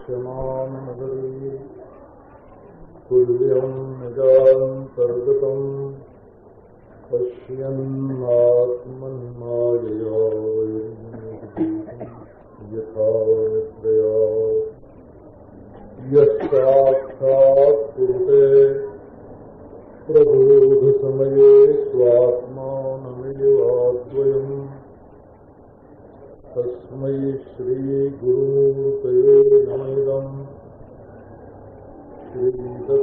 दृश्यमाननगरी तुल्यं निजान्तर्गतम् पश्यन्नात्मन्मायया यथा निद्रया यस्साक्षात् कुरुते प्रबोधसमये स्वात्मानमेवाद्वयम् तस्मै श्रीगुरुमूर्तये नमः श्रीदक्षिणामूर्तये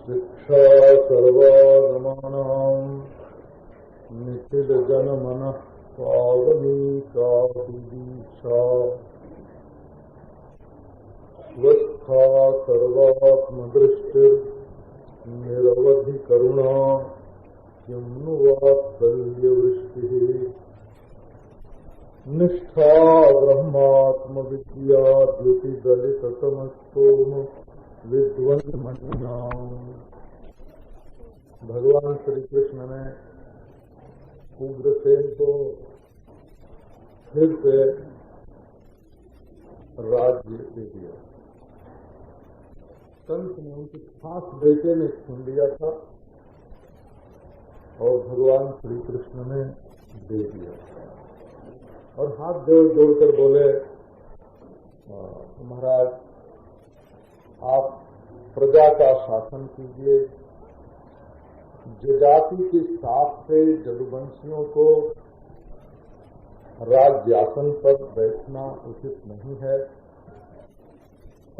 शिक्षा सर्वागमानां निखिलजनमनः पावनीकादीक्षा स्वस्था सर्वात्मदृष्टिर्निरवधिकरुणा किं नु वात्सल्यवृष्टिः निष्ठा ब्रह्मात्मविद्या द्युतिदलिततमस्तोम विद्वन्मणीनाम्। भगवान श्री कृष्ण ने उग्रसेन को फिर से राज्य दे दिया। कंस ने उनके खास बेटे ने छीन लिया था और भगवान श्री कृष्ण ने दे दिया और हाथ जोड़ जोड़कर बोले, महाराज आप प्रजा का शासन कीजिए। जजाति के साथ से जदुवंशियों को राज्यासन पर बैठना उचित नहीं है,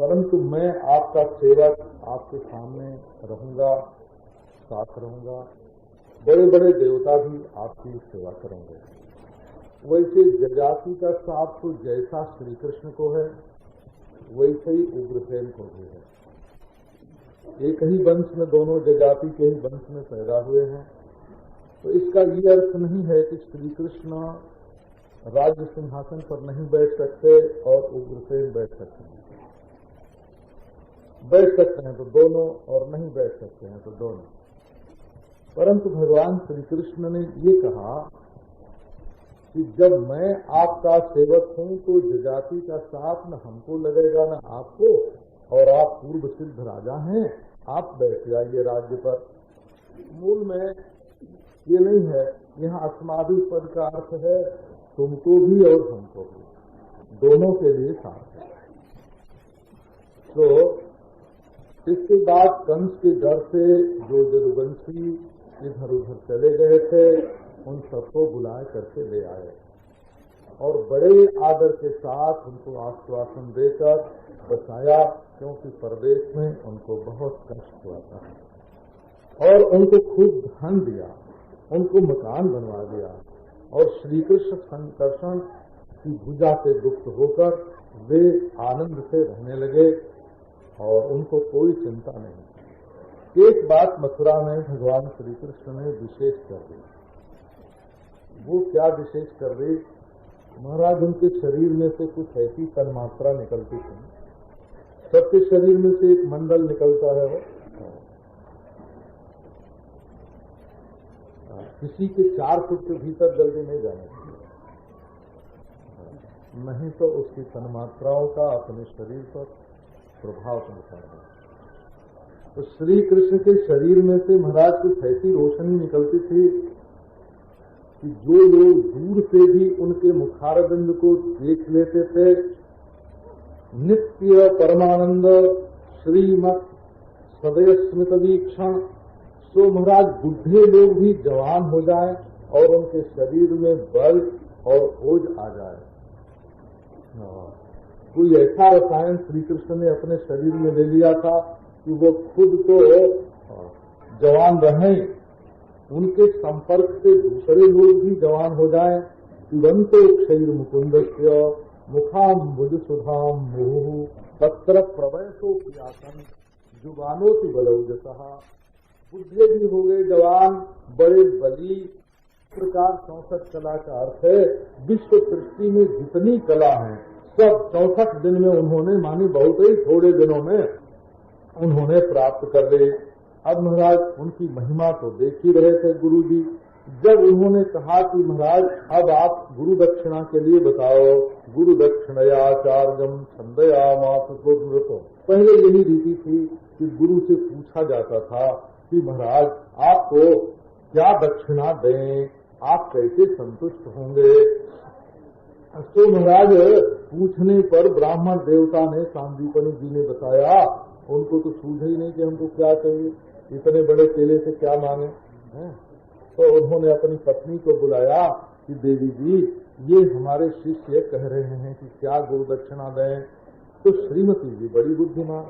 परंतु मैं आपका सेवक आपके सामने रहूंगा, साथ रहूंगा। बड़े बड़े देवता भी आपकी सेवा करेंगे। वैसे जजाति का साथ तो जैसा श्री कृष्ण को है वैसे ही उग्रसेन को भी है। एक ही वंश में, दोनों जजाति के ही वंश में पैदा हुए हैं, तो इसका ये अर्थ नहीं है कि श्री कृष्ण राज्य सिंहासन पर नहीं बैठ सकते और उग्रसेन बैठ सकते हैं। बैठ सकते हैं तो दोनों और नहीं बैठ सकते हैं तो दोनों। परंतु भगवान श्री कृष्ण ने ये कहा कि जब मैं आपका सेवक हूं तो जजाति का साथ न हमको लगेगा न आपको, और आप पूर्व सिद्ध राजा हैं, आप बैठ जाइए राज्य पर। मूल में ये नहीं है, यहाँ अस्मादि पद का अर्थ है तुमको भी और हमको भी, दोनों के लिए साथ है। तो इसके बाद कंस के डर से जो जदुवंशी इधर उधर चले गए थे उन सबको बुलाए करके ले आए और बड़े आदर के साथ उनको आश्वासन देकर बचाया, क्योंकि परदेश में उनको बहुत कष्ट हुआ था। और उनको खूब धन दिया, उनको मकान बनवा दिया और श्री कृष्ण संकर्षण की भुजा से गुप्त होकर वे आनंद से रहने लगे और उनको कोई चिंता नहीं। एक बात मथुरा में भगवान श्री कृष्ण ने विशेष कर दी। वो क्या विशेष कर दी? महाराज उनके शरीर में से कुछ ऐसी तन्मात्रा निकलती थी, सबके शरीर में से एक मंडल निकलता है, वो किसी के 4 फुट के भीतर जल्दी नहीं जाना चाहिए, नहीं तो उसकी तन्मात्राओं का अपने शरीर पर प्रभाव पड़ता है। तो श्री कृष्ण के शरीर में से महाराज कुछ ऐसी रोशनी निकलती थी कि जो लोग दूर से भी उनके मुखारबिंद को देख लेते थे, नित्य परमानंद श्रीमत सदय स्मित वीक्षण, सो महाराज बुढ़े लोग भी जवान हो जाए और उनके शरीर में बल और ओज आ जाए। कोई ऐसा रसायन श्री कृष्ण ने अपने शरीर में ले लिया था कि वो खुद तो जवान रहें, उनके संपर्क से दूसरे लोग भी जवान हो जाएं। तुरंतो क्षैर मुकुंदस्य मुखाम्बुज सुधाम मुहुः तत्र प्रवयसो प्रियासन जुबानोति बलौजसः। बुढ़े भी हो गए, जवान, बड़े बली। प्रकार 64 कला का अर्थ है विश्व सृष्टि में जितनी कला है सब 64 दिन में उन्होंने, मानी बहुत ही थोड़े दिनों में उन्होंने प्राप्त कर ली। अब महाराज उनकी महिमा तो देख ही रहे थे गुरु जी, जब उन्होंने कहा कि महाराज अब आप गुरु दक्षिणा के लिए बताओ, गुरु दक्षिणयाचार्यम छंदयामास नृतो। पहले यही रीति थी कि गुरु से पूछा जाता था कि महाराज आपको क्या दक्षिणा दें, आप कैसे संतुष्ट होंगे। तो महाराज पूछने पर ब्राह्मण देवता ने, सांदीपनि जी ने बताया, उनको तो सूझा ही नहीं कि हमको क्या चाहिए, इतने बड़े केले से क्या मांगे हैं। तो उन्होंने अपनी पत्नी को बुलाया कि देवी जी ये हमारे शिष्य कह रहे हैं कि क्या गुरु दक्षिणा दें। तो श्रीमती जी बड़ी बुद्धिमान,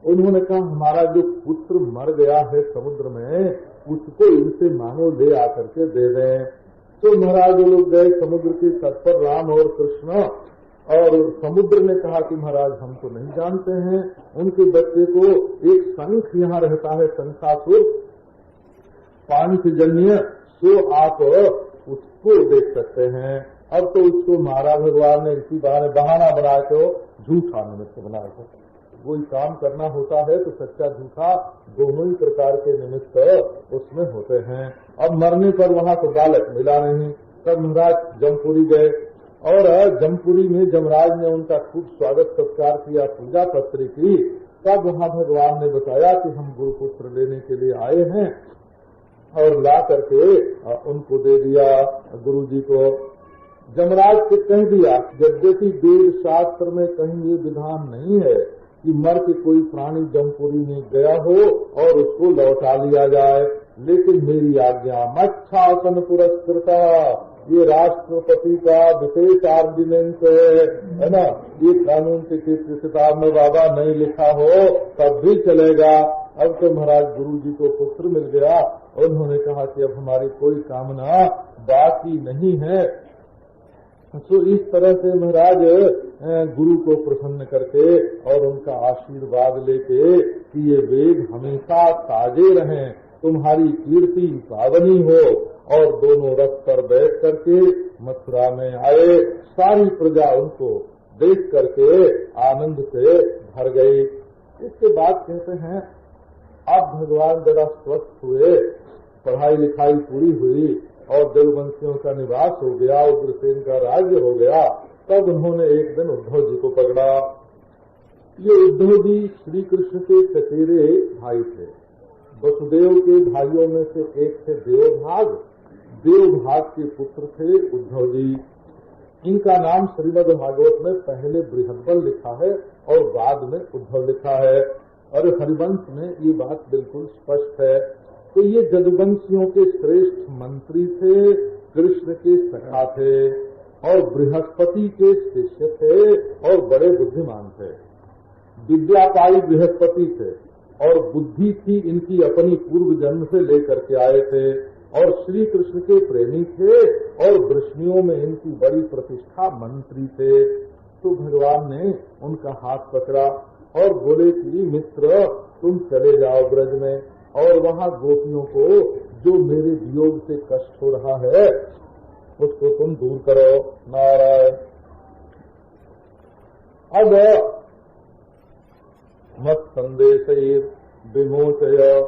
उन्होंने कहा हमारा जो पुत्र मर गया है समुद्र में, उसको इनसे मांगो, ले आकर के दे दें। तो महाराज लोग गए समुद्र के तट पर, राम और कृष्ण, और समुद्र ने कहा कि महाराज हम तो नहीं जानते हैं, उनके बच्चे को एक शंख यहाँ रहता है, शंखासुर पांचजन्य, सो आप उसको देख सकते हैं। अब तो उसको मारा भगवान ने, इसी बहाना बना के, झूठा निमित्त बना के। कोई काम करना होता है तो सच्चा झूठा दोनों ही प्रकार के निमित्त उसमें होते हैं। अब मरने पर वहाँ तो बालक मिला नहीं। तब महाराज जमपुरी गए, और जमपुरी में जमराज ने उनका खूब स्वागत सत्कार किया, पूजा पत्री की। तब वहाँ भगवान ने बताया कि हम गुरुपुत्र लेने के लिए आए हैं, और ला करके उनको दे दिया गुरु जी को। जमराज से कह दिया, यद्यपि वेद शास्त्र में कहीं ये विधान नहीं है कि मर के कोई प्राणी जमपुरी में गया हो और उसको लौटा लिया जाए, लेकिन मेरी आज्ञा मच्छासन पुरस्कृता, ये राष्ट्रपति का विशेष आर्डिनेंस है ना, ये कानून की किताब में बाबा नहीं लिखा हो तब भी चलेगा। अब तो महाराज गुरु जी को पुत्र मिल गया, उन्होंने कहा कि अब हमारी कोई कामना बाकी नहीं है। तो इस तरह से महाराज गुरु को प्रसन्न करके और उनका आशीर्वाद लेके कि ये वेद हमेशा ताजे रहें, तुम्हारी कीर्ति पावनी हो, और दोनों रथ पर बैठ करके मथुरा में आए। सारी प्रजा उनको देख करके आनंद से भर गई। इसके बाद कहते हैं अब भगवान जरा स्वस्थ हुए, पढ़ाई लिखाई पूरी हुई और देववंशियों का निवास हो गया, उग्रसेन का राज्य हो गया। तब उन्होंने एक दिन उद्धव जी को पकड़ा। ये उद्धव जी श्री कृष्ण के चचेरे भाई थे। वसुदेव के भाइयों में से एक थे देवभाग, देवभाग के पुत्र थे उद्धव जी। इनका नाम श्रीमद् भागवत में पहले बृहद्बल लिखा है और बाद में उद्धव लिखा है, और हरिवंश में ये बात बिल्कुल स्पष्ट है। तो ये जदुवंशियों के श्रेष्ठ मंत्री थे, कृष्ण के सखा थे, और बृहस्पति के शिष्य थे, और बड़े बुद्धिमान थे। विद्यापाई बृहस्पति थे, और बुद्धि थी इनकी अपनी पूर्व जन्म से लेकर के आए थे, और श्री कृष्ण के प्रेमी थे, और वृष्णियों में इनकी बड़ी प्रतिष्ठा, मंत्री थे। तो भगवान ने उनका हाथ पकड़ा और बोले कि मित्र तुम चले जाओ ब्रज में, और वहाँ गोपियों को जो मेरे वियोग से कष्ट हो रहा है उसको तुम दूर करो। नारायण। अब मत संदेश विमोचय,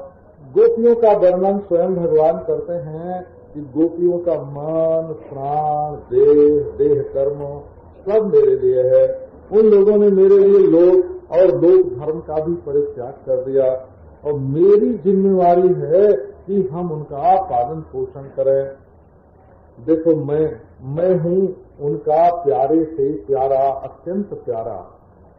गोपियों का वर्णन स्वयं भगवान करते हैं कि गोपियों का मन, प्राण, देह कर्म सब मेरे लिए है। उन लोगों ने मेरे लिए लोक और लोक धर्म का भी परित्याग कर दिया, और मेरी जिम्मेवारी है कि हम उनका पालन पोषण करें। देखो मैं हूँ उनका प्यारे से प्यारा, अत्यंत प्यारा।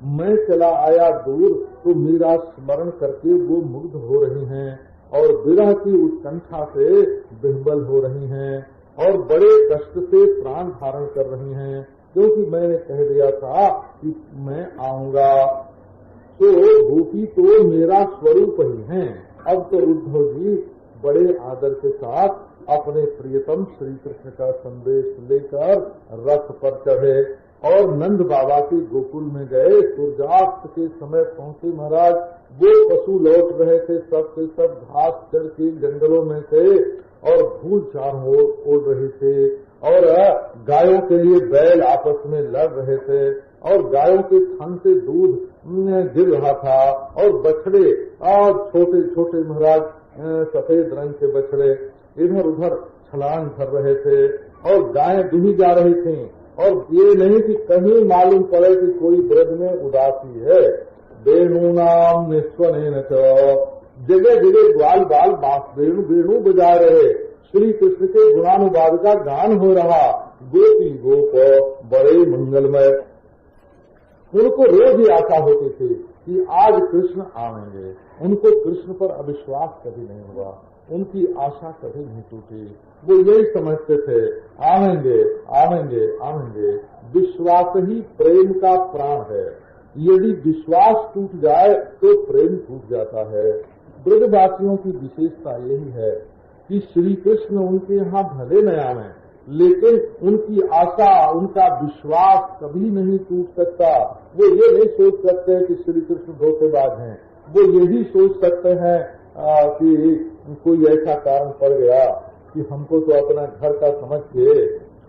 मैं चला आया दूर तो मेरा स्मरण करके वो मुग्ध हो रही हैं, और विरह की उत्कंठा से विह्वल हो रही हैं, और बड़े कष्ट से प्राण धारण कर रही हैं, क्योंकि मैंने कह दिया था कि मैं आऊंगा। तो गोपी तो मेरा स्वरूप ही हैं। अब तो उद्धव जी बड़े आदर के साथ अपने प्रियतम श्री कृष्ण का संदेश लेकर रथ पर चढ़े और नंद बाबा के गोकुल में गए। सूर्यास्त के समय पहुंचे महाराज। वो पशु लौट रहे थे, सब के सब घास चढ़ के जंगलों में थे, और धूल चारों ओर उड़ रही थी, और गायों के लिए बैल आपस में लड़ रहे थे, और गायों के थन से दूध गिर रहा था, और बछड़े और छोटे छोटे महाराज सफेद रंग के बछड़े इधर उधर छलांग कर रहे थे और गायें दुही जा रही थीं, और ये नहीं कि कहीं मालूम पड़े कि कोई ब्रज में उदासी है। वेणुनाम निस्वनेन च, जगह जगह ग्वाल बाल बांस वेणु बजा रहे, श्री कृष्ण के गुणानुवाद का गान हो रहा। गोपी गोप बड़े मंगलमय। उनको रोज ही आशा होती थी कि आज कृष्ण आएंगे। उनको कृष्ण पर अविश्वास कभी नहीं हुआ, उनकी आशा कभी नहीं टूटी। वो यही समझते थे आएंगे आएंगे आएंगे। विश्वास ही प्रेम का प्राण है। यदि विश्वास टूट जाए तो प्रेम टूट जाता है। ब्रजवासियों की विशेषता यही है कि श्री कृष्ण उनके यहाँ भले न आए, लेकिन उनकी आशा, उनका विश्वास कभी नहीं टूट सकता। वो ये नहीं सोच सकते कि श्री कृष्ण धोखेबाज हैं। वो यही सोच सकते हैं कि कोई ऐसा कारण पड़ गया कि हमको तो अपना घर का समझ के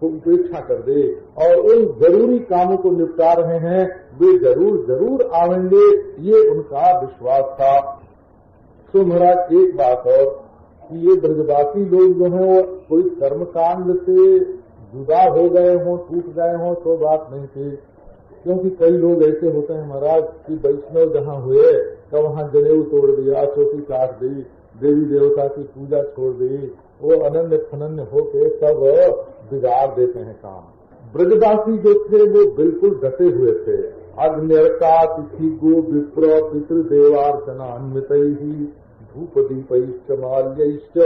उपेक्षा कर दे, और उन जरूरी कामों को निपटा रहे हैं। वे जरूर जरूर आवेंगे, ये उनका विश्वास था। तो महाराज एक बात और, ये ब्रजवासी लोग जो हैं वो कोई कर्मकांड से जुदा हो गए हों, टूट गए हों तो बात नहीं थी। क्योंकि कई लोग ऐसे होते हैं महाराज कि वैष्णव जहाँ हुए तो वहाँ जनेऊ तोड़ दिया, चोटी काट दी, देवी देवता की पूजा छोड़ दी, वो अनन्य फनन्य होके सब बिगाड़ देते हैं काम। ब्रजवासी जो थे वो बिल्कुल डटे हुए थे। अग्निर्का तिथि गो विप्र पितृदेवार्चना अन्वितैहि धूप दीपैश्च माल्यैश्च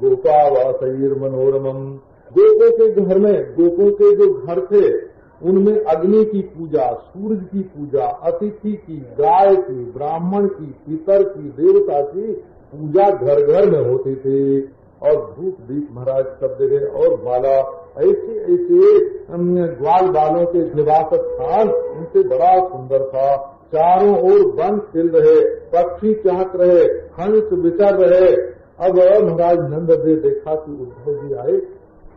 गोपावासैर मनोरमम। गोपों के घर में, गोपों के जो घर थे उनमें अग्नि की पूजा, सूरज की पूजा, अतिथि की, गाय की, ब्राह्मण की, पितर की, देवता की पूजा घर घर में होती थी। और धूप दीप महाराज सब जगह, और बाला ऐसे ऐसे ग्वाल बालों के निवास स्थान उनसे बड़ा सुंदर था। चारों ओर वन खिल रहे, पक्षी चहक रहे, हंस विचर रहे। अब महाराज नंद देव देखा कि उद्धव जी आए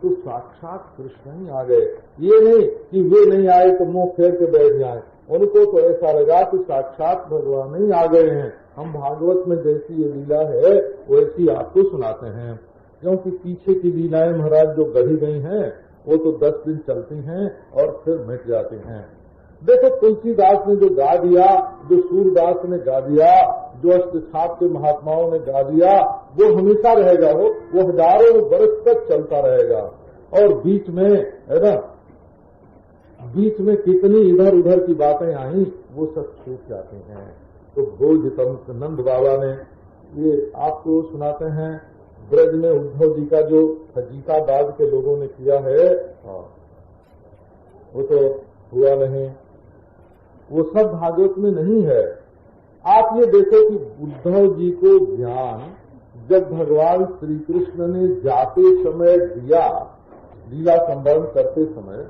तो साक्षात कृष्ण ही आ गए। ये नहीं कि वे नहीं आए तो मुंह फेर के बैठ जाए। उनको तो ऐसा लगा कि साक्षात भगवान ही आ गए हैं। हम भागवत में जैसी ये लीला है वैसी आपको सुनाते हैं, क्योंकि पीछे की लीलाएं महाराज जो गढ़ी गई हैं वो तो 10 दिन चलती हैं और फिर मिट जाती हैं। देखो तुलसीदास ने जो गा दिया, जो सूरदास ने गा दिया, जो अष्टछाप के महात्माओं ने गा दिया, वो हमेशा रहेगा। वो हजारों वर्ष तक चलता रहेगा। और बीच में है ना, बीच में कितनी इधर उधर की बातें आई वो सब छूट जाती हैं। तो बोझतम नंद बाबा ने ये आपको सुनाते हैं। ब्रज में उद्धव जी का जो फजीताबाद के लोगों ने किया है वो तो हुआ नहीं, वो सब भागवत में नहीं है। आप ये देखो कि उद्धव जी को ज्ञान जब भगवान श्री कृष्ण ने जाते समय दिया, लीला संवरण करते समय,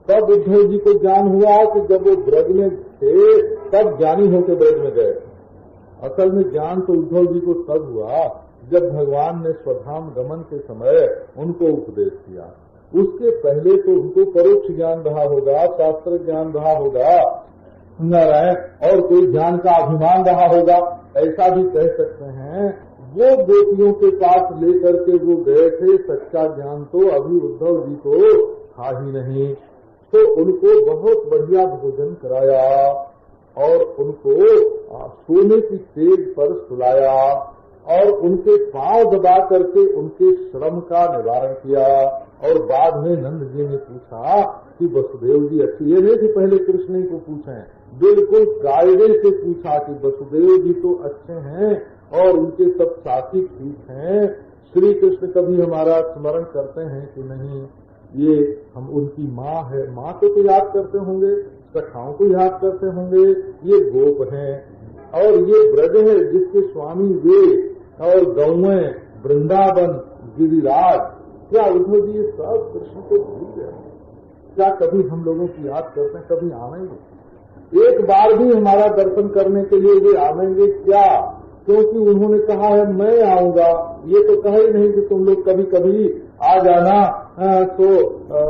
तब उद्धव जी को ज्ञान हुआ कि जब वो ब्रज में थे तब ज्ञानी होकर ब्रज में गए। असल में ज्ञान तो उद्धव जी को तब हुआ जब भगवान ने स्वधाम गमन के समय उनको उपदेश किया। उसके पहले तो उनको परोक्ष ज्ञान रहा होगा, शास्त्र ज्ञान रहा होगा, और कोई ज्ञान का अभिमान रहा होगा, ऐसा भी कह सकते हैं। वो गोपियों के पास लेकर के वो गए थे, सच्चा ज्ञान तो अभी उद्धव जी को था ही नहीं। तो उनको बहुत बढ़िया भोजन कराया और उनको सोने की सेज पर सुलाया और उनके पांव दबा करके उनके श्रम का निवारण किया। और बाद में नंद जी ने पूछा कि वसुदेव जी अच्छे, ये नहीं कि पहले कृष्ण को पूछें, बिल्कुल कायदे से पूछा कि वसुदेव जी तो अच्छे हैं और उनके सब साथी ठीक हैं, श्री कृष्ण कभी हमारा स्मरण करते हैं कि नहीं? ये हम उनकी माँ है, माँ को तो याद करते होंगे, सखाओं को याद करते होंगे, ये गोप हैं और ये ब्रज है जिसके स्वामी वे, और गौएं, वृंदावन, गिरिराज। क्या उद्धव जी सब कृष्ण को भूल गए? क्या कभी हम लोगों की याद करते हैं? कभी आवेंगे? एक बार भी हमारा दर्शन करने के लिए वे आवेंगे क्या? क्योंकि उन्होंने कहा है मैं आऊंगा, ये तो कहा ही नहीं कि तुम लोग कभी कभी आ जाना। तो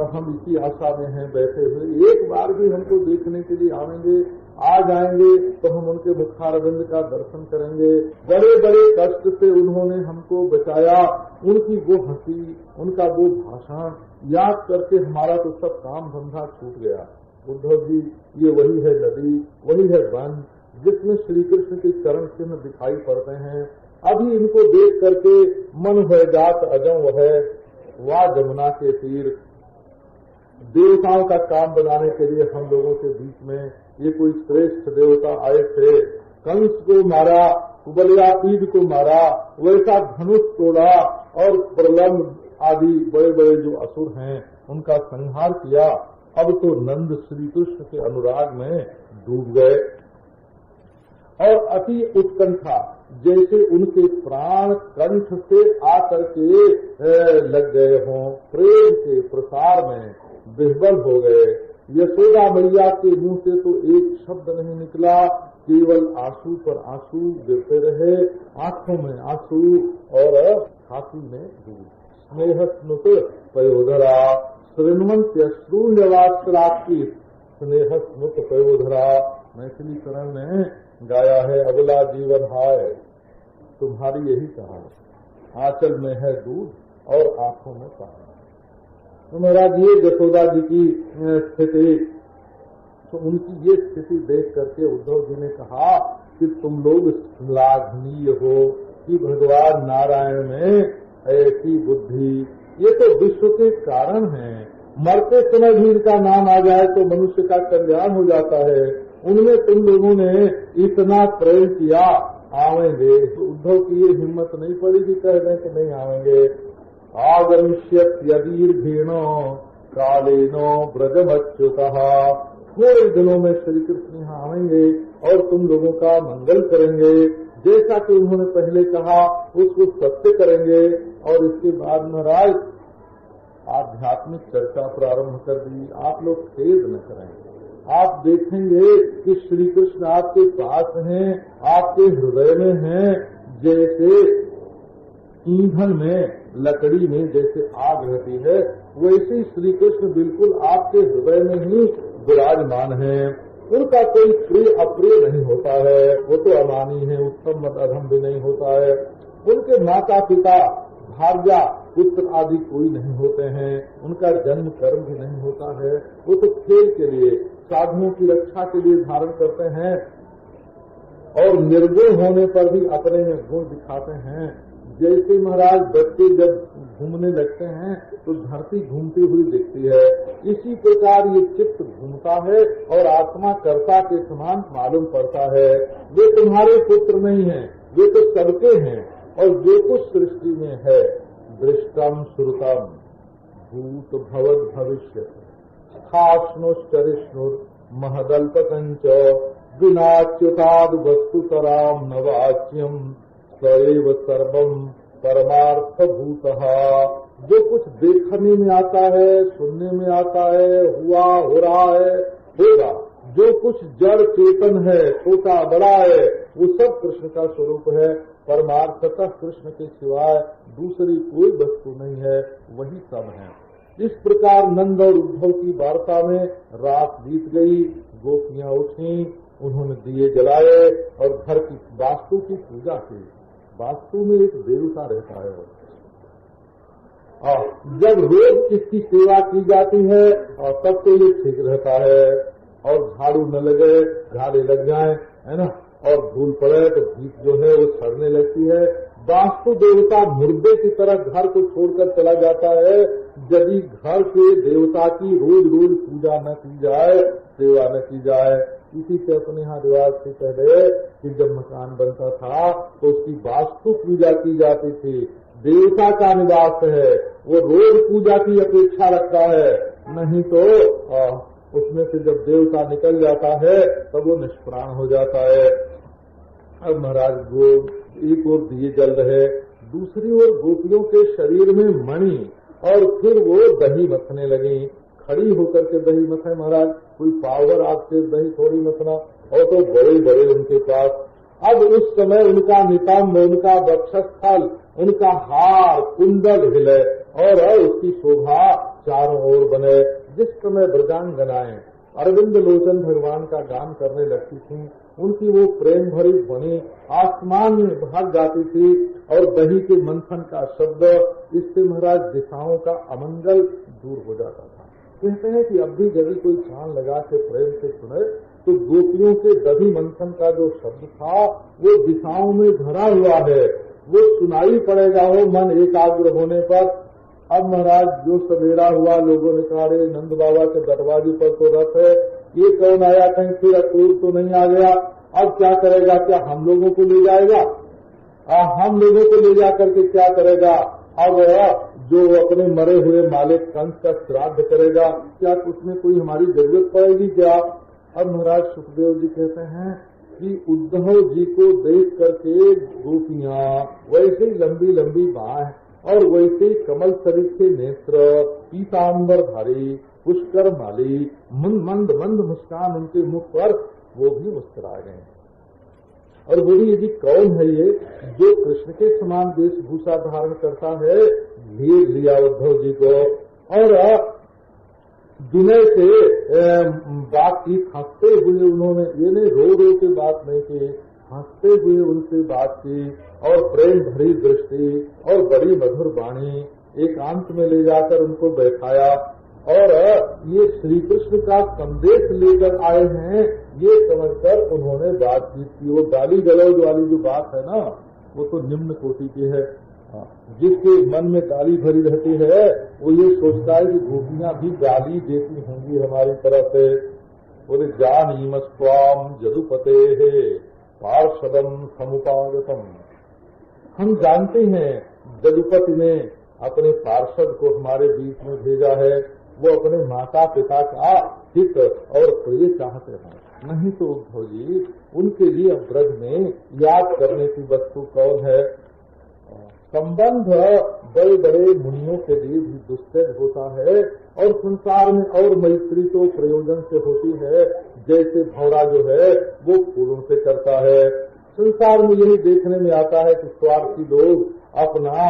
हम इसी आशा में हैं बैठे हुए, एक बार भी हमको देखने के लिए आवेंगे? आ जाएंगे तो हम उनके मुखारविंद का दर्शन करेंगे। बड़े बड़े कष्ट से उन्होंने हमको बचाया, उनकी वो हंसी, उनका वो भाषण याद करके हमारा तो सब काम धंधा छूट गया। उद्धव जी, ये वही है नदी, वही है वन जिसमें श्री कृष्ण के चरण चिन्ह दिखाई पड़ते हैं। अभी इनको देख करके मन है जात अजम है, वाह जमुना के तीर। देवताओं का काम बनाने के लिए हम लोगों के बीच में ये कोई श्रेष्ठ देवता आए थे। कंस को मारा, कुबलयापीड को मारा, वैसा धनुष तोड़ा और प्रलंब आदि बड़े बड़े जो असुर हैं उनका संहार किया। अब तो नंद श्री कृष्ण के अनुराग में डूब गए और अति उत्कंठा, जैसे उनके प्राण कंठ से आकर के लग गए हों, प्रेम के प्रसार में विह्वल हो गए। यशोदा मैया के मुंह से तो एक शब्द नहीं निकला, केवल आंसू पर आंसू गिरते रहे, आंखों में आंसू और छाती में दूध। स्नेह स्नुत पयोधरा श्रृण्वन्त्य श्रूण्यवात्सराक्षी स्नेह स्नुत पयोधरा। मैथिली शरण में गाया है, अगला जीवन हाय तुम्हारी यही कहानी, आंचल में है दूध और आंखों में पानी। तो महाराज ये यशोदा जी की स्थिति, तो उनकी ये स्थिति देख करके उद्धव जी ने कहा कि तुम लोग श्लाघनीय हो कि भगवान नारायण में ऐसी बुद्धि, ये तो विश्व के कारण है। मरते समय भी इनका नाम आ जाए तो मनुष्य का कल्याण हो जाता है। उनमें तुम लोगों ने इतना प्रेम किया, आवेंगे। तो उद्धव की ये हिम्मत नहीं पड़ी कि कह दें कि नहीं आवेंगे। आगमिष्यत् यदीर्घेणो कालेनो ब्रजमच्युतः, थोड़े दिनों में श्री कृष्ण यहाँ आवेंगे और तुम लोगों का मंगल करेंगे। जैसा कि उन्होंने पहले कहा उसको सत्य करेंगे। और इसके बाद महाराज आध्यात्मिक चर्चा प्रारंभ कर दी। आप लोग खेद न करें, आप देखेंगे कि श्री कृष्ण आपके पास हैं, आपके हृदय में हैं। जैसे ईंधन में, लकड़ी में जैसे आग रहती है, वैसे श्री कृष्ण बिल्कुल आपके हृदय में ही विराजमान है। उनका कोई प्रिय अप्रिय नहीं होता है, वो तो अमानी है, उत्तम मत अधम भी नहीं होता है। उनके माता पिता भार्या पुत्र आदि कोई नहीं होते हैं, उनका जन्म कर्म भी नहीं होता है। वो तो खेल के लिए, साधुओं की रक्षा के लिए धारण करते हैं और निर्गुण होने पर भी अपने में गुण दिखाते हैं। जैसे महाराज बच्चे जब घूमने लगते हैं तो धरती घूमती हुई दिखती है, इसी प्रकार ये चित्त घूमता है और आत्मा कर्ता के समान मालूम पड़ता है। वे तुम्हारे पुत्र नहीं हैं, वे तो सबके हैं। और जो कुछ सृष्टि में है, दृष्टम श्रुतम भूत भवद भविष्य स्थाश्नुश्चरिष्णुर महदल्पकंच विनाच्युताद वस्तुतराम नवाच्यम सैव सर्वम परमार्थ भूतः। जो कुछ देखने में आता है, सुनने में आता है, हुआ, हो रहा है, होगा, जो कुछ जड़ चेतन है, छोटा बड़ा है, वो सब कृष्ण का स्वरूप है। परमार्थतः कृष्ण के सिवाय दूसरी कोई वस्तु नहीं है, वही सब है। इस प्रकार नंद और उद्धव की वार्ता में रात बीत गई। गोपियां उठी, उन्होंने दिए जलाए और घर की वास्तु की पूजा की। वास्तु में एक देवता रहता है, और जब रोज इसकी सेवा की जाती है और तब तो ये ठीक रहता है। और झाड़ू न लगे, झाड़े लग जाए, है ना, और धूल पड़े तो भीख जो है वो सड़ने लगती है। वास्तु देवता मुर्दे की तरह घर को छोड़कर चला जाता है। यदि घर के देवता की रोज रोज पूजा न की जाए, सेवा न की जाए। इसी से अपने यहाँ रिवाज से पहले कि जब मकान बनता था तो उसकी वास्तु पूजा की जाती थी। देवता का निवास है, वो रोज पूजा की अपेक्षा रखता है, नहीं तो उसमें से जब देवता निकल जाता है तब वो निष्प्राण हो जाता है। अब महाराज एक ओर दिए जल रहे, दूसरी ओर गोपियों के शरीर में मणि, और फिर वो दही मथने लगी। खड़ी होकर के दही मथे महाराज, कोई पावर आपसे दही थोड़ी मथना, और तो बड़े बड़े उनके पास। अब उस समय उनका नितंब, उनका वक्षस्थल, उनका हार कुंडल हिले और उसकी शोभा चारों ओर बने। जिस समय ब्रजांगनाएं अरविंद लोचन भगवान का गान करने लगती थी, उनकी वो प्रेम भरी ध्वनि आसमान में भाग जाती थी और दही के मंथन का शब्द, इससे महाराज दिशाओं का अमंगल दूर हो जाता था। कहते हैं कि अब भी यदि कोई कान लगा के प्रेम से सुने तो गोपियों के दही मंथन का जो शब्द था वो दिशाओं में भरा हुआ है, वो सुनाई पड़ेगा हो मन एकाग्र होने पर। अब महाराज जो सवेरा हुआ, लोगों ने कहा रे नंद बाबा के दरवाजे पर तो रथ है, ये कौन आया, कहीं फिर अक्रूर तो नहीं आ गया, अब क्या करेगा, क्या हम लोगों को ले जाएगा, हम लोगों को ले जा करके क्या करेगा, अब जो अपने मरे हुए मालिक कंस का श्राद्ध करेगा, क्या उसमें कोई हमारी जरूरत पड़ेगी क्या। अब महाराज सुखदेव जी कहते हैं कि उद्धव जी को देख करके गोपियां वैसे लंबी लंबी बाहें और वैसे कमल सरीखे नेत्र, पीताम्बर धारी, पुष्कर माली, मंद मंद मुस्कान उनके मुख पर, वो भी मुस्कुरा गए। और बोली यदि कौन है ये जो कृष्ण के समान वेशभूषा धारण करता है, घेर लिया उद्धव जी को और विनय से बातचीत हंसते हुए उन्होंने, ये नहीं रो रो के बात नहीं की, हंसते हुए उनसे बात की और प्रेम भरी दृष्टि और बड़ी मधुर वाणी एकांत में ले जाकर उनको बैठाया और ये श्री कृष्ण का संदेश लेकर आए हैं ये समझकर उन्होंने बातचीत की। वो गाली गलौज वाली जो बात है ना, वो तो निम्न कोटि की है। जिसके मन में गाली भरी रहती है वो ये सोचता है कि गोपियां भी गाली देती होंगी हमारी तरफ से। बोले जानीम स्वाम जदुपते है पार्षदम समुपागतम, हम जानते हैं जदुपति ने अपने पार्षद को हमारे बीच में भेजा है, वो अपने माता पिता का हित और प्रिय चाहते हैं। नहीं तो उद्धव जी उनके लिए ब्रज में याद करने की वस्तु कौन है। संबंध बड़े बड़े मुनियों के लिए भी दुस्सह होता है और संसार में और मैत्री तो प्रयोजन से होती है, जैसे भौरा जो है वो फूलों से करता है। संसार में यही देखने में आता है कि स्वार्थी लोग अपना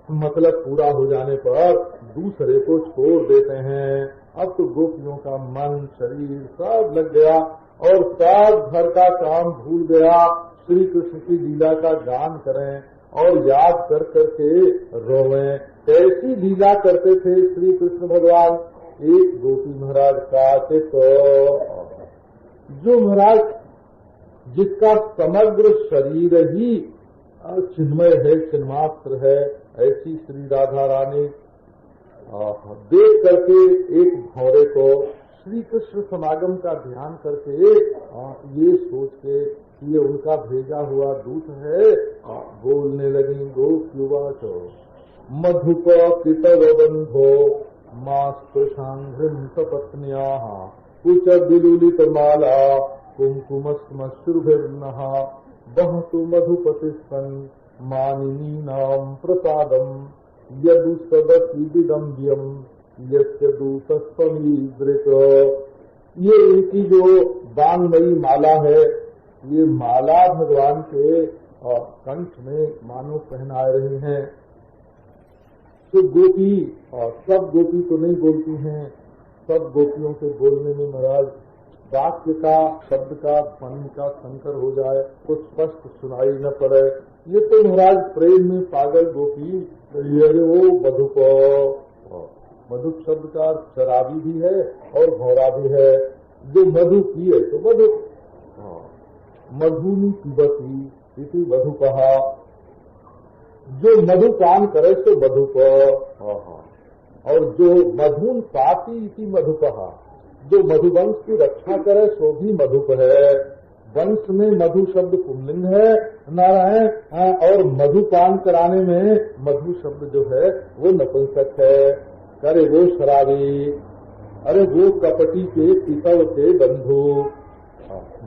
मतलब पूरा हो जाने पर दूसरे को छोड़ देते हैं। अब तो गोपियों का मन शरीर सब लग गया और सब घर का काम भूल गया, श्री कृष्ण की लीला का गान करें और याद कर करके रोवें। कैसी लीला करते थे श्री कृष्ण भगवान। एक गोपी महाराज का जो महाराज जिसका समग्र शरीर ही चिन्मय है, चिन्मात्र है, ऐसी श्री राधा रानी देख करके एक भौरे को श्री कृष्ण समागम का ध्यान करके ये सोच के ये उनका भेजा हुआ दूत है, बोलने लगी गोप्युवाच मधुप कितव बंधो मास्पृशांघ्रिम सपत्न्या कुच बिलुलित माला कुंकुमस्मश्रुभिर्नः बहतु मधुपति सन मानिनी नाम प्रसादम यदुस्तदीदम्ब्यम यस्य दूतस्वमीदृक। ये इनकी जो बांगमयी माला है, ये माला भगवान के कंठ में मानो पहनाए रहे हैं। तो गोपी सब गोपी तो नहीं बोलती हैं, सब गोपियों के बोलने में महाराज वाक्य का शब्द का ध्वनि का संकर हो जाए, कुछ स्पष्ट सुनाई न पड़े। ये तो महाराज प्रेम में पागल गोपी, ये वो मधुप, मधुप शब्द का शराबी भी है और भौरा भी है। जो मधु पिए तो मधु, मधुनी पिबती इति मधुपहा, जो मधु पान करे तो मधुप, और जो मधुन पाती इति मधुपहा, जो मधुवंश की रक्षा करे सो भी मधुप है। वंश में मधु शब्द पुल्लिंग है नारायण, और मधुपान कराने में मधु शब्द जो है वो नपुंसक है। करे वो शराबी, अरे वो कपटी के पितल के बंधु,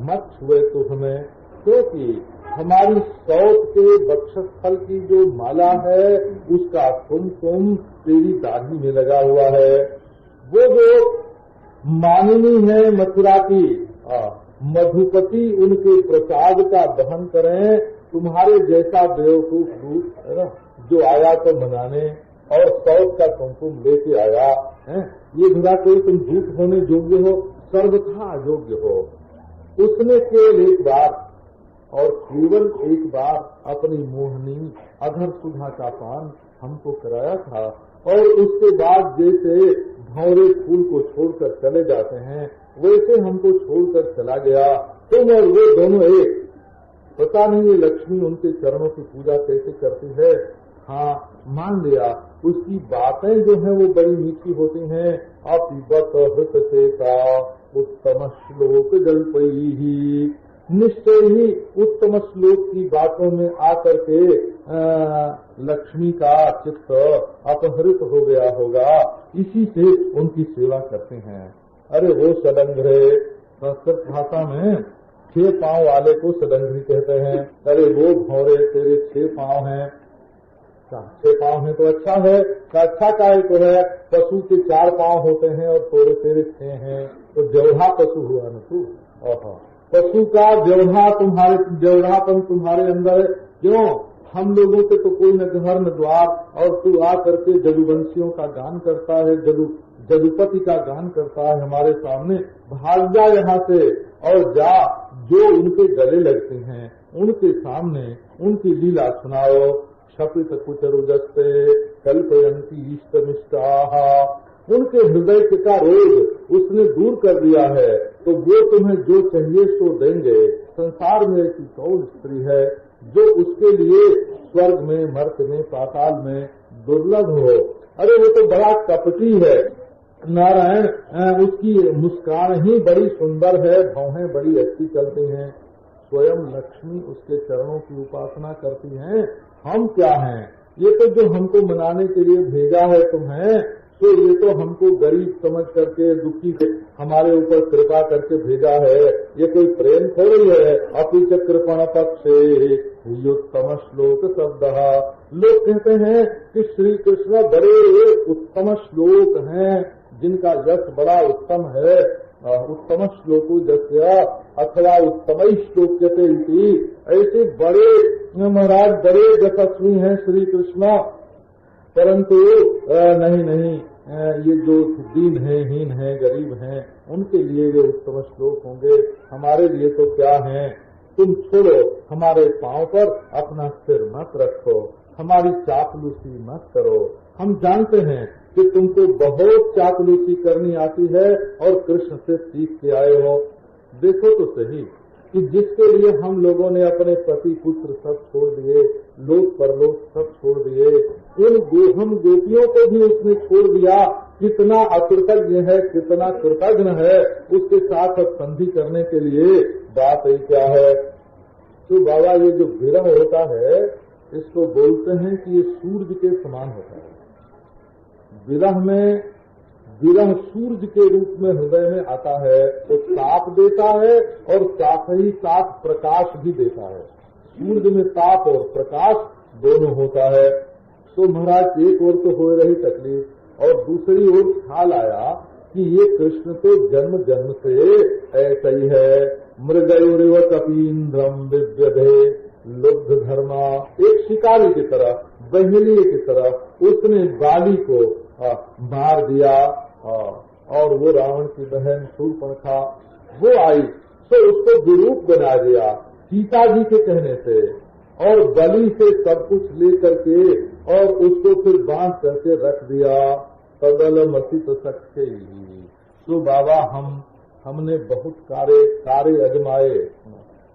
मत छुए तो हमें, क्योंकि हमारी सौत के वक्षस्थल की जो माला है उसका कुमकुम तेरी दाढ़ी में लगा हुआ है। वो जो मानिनी है मथुरा की, मधुपति उनके प्रसाद का दहन करें। तुम्हारे जैसा बेवकूफ दूत है ना जो आया तो मनाने और सौत का कुमकुम लेके आया है, ये धुरा कोई तुम दूत होने योग्य हो। सर्वथा अयोग्य हो। उसने केवल एक बार और केवल एक बार अपनी मोहनी अधर सुधा का पान हमको कराया था, और उसके बाद जैसे भंवरे फूल को छोड़कर चले जाते हैं वैसे हमको छोड़कर चला गया। तुम और वो दोनों एक। पता नहीं ये लक्ष्मी उनके चरणों की पूजा कैसे करती है। हाँ, मान लिया उसकी बातें जो हैं वो बड़ी मीठी होती हैं। अपिबत हृत चेता उत्तम श्लोक जल्पैहि, निश्चय ही उत्तम श्लोक की बातों में आकर के लक्ष्मी का चित्त अपहृत हो गया होगा, इसी से उनकी सेवा करते हैं। अरे वो सडंगरे, संस्कृत भाषा में 6 पांव वाले को सडंगरी कहते हैं। अरे वो भौरे तेरे 6 पांव हैं। 6 पांव है तो अच्छा है, अच्छा काहे को है। पशु के 4 पांव होते हैं और थोड़े तेरे 6 हैं, तो व्यवहा पशु हुआ न तू। पशु का व्यवहापन तुम्हारे अंदर है। क्यों? हम लोगों के तो कोई न घर न द्वार, और तू आ करके जदुवंशियों का गान करता है, जदुपति का गान करता है हमारे सामने। भाग जा यहाँ से और जा, जो उनके गले लगते हैं उनके सामने उनकी लीला सुनाओ। क्षपित कुचरुजस्ते कल्पयंती इष्टमिष्टाः, उनके हृदय का रोग उसने दूर कर दिया है, तो वो तुम्हें जो चाहिए सो देंगे। संसार में ऐसी कौन स्त्री है जो उसके लिए स्वर्ग में, मर्त में, पाताल में दुर्लभ हो। अरे वो तो बड़ा कपटी है नारायण, उसकी मुस्कान ही बड़ी सुंदर है, भौहें बड़ी अच्छी चलती हैं। स्वयं लक्ष्मी उसके चरणों की उपासना करती हैं। हम क्या हैं? ये तो जो हमको मनाने के लिए भेजा है तुम्हें, तो ये तो हमको गरीब समझ करके, दुखी हमारे ऊपर कृपा करके भेजा है। ये कोई प्रेम थोड़ी है। अपिच कृपण पक्षे उत्तम श्लोक शब्द। लोग कहते हैं कि श्री कृष्ण बड़े उत्तम श्लोक हैं, जिनका यश बड़ा उत्तम है। उत्तम श्लोको जस्य अथवा उत्तम श्लोक्यते इति, ऐसे बड़े महाराज बड़े यशस्वी हैं श्री कृष्ण। परंतु नहीं, ये जो दीन है, हीन है, गरीब हैं, उनके लिए ये उत्तम श्लोक होंगे। हमारे लिए तो क्या है? तुम छोड़ो, हमारे पांव पर अपना सिर मत रखो, हमारी चापलूसी मत करो। हम जानते हैं कि तुमको बहुत चापलूसी करनी आती है और कृष्ण से सीख के आए हो। देखो तो सही कि जिसके लिए हम लोगों ने अपने पति पुत्र सब छोड़ दिए, लोक परलोक सब छोड़ दिए, हम गोपियों को भी उसने छोड़ दिया। कितना अकृतज्ञ है, कितना कृतज्ञ है उसके साथ अब संधि करने के लिए। बात ही क्या है? तो बाबा ये जो विरह होता है इसको बोलते हैं कि ये सूर्य के समान होता है। विरह सूर्य के रूप में हृदय में आता है, तो ताप देता है और साथ ही साथ प्रकाश भी देता है। सूर्य में ताप और प्रकाश दोनों होता है। तो महाराज एक ओर तो हो रही तकलीफ और दूसरी ओर ख्याल आया कि ये कृष्ण तो जन्म जन्म से ऐसा ही है। मृगयुरिव कपीन्द्रम विव्यधे लुब्ध धर्मा, एक शिकारी की तरह, बहेली की तरह उसने बाली को मार दिया। और वो रावण की बहन शूर्पणखा वो आई तो उसको विरूप बना दिया सीता जी के कहने से, और बलि से सब कुछ लेकर के और उसको फिर बांध करके रख दिया। तदल मसित सख्य। तो बाबा हमने बहुत कार्य अजमाए,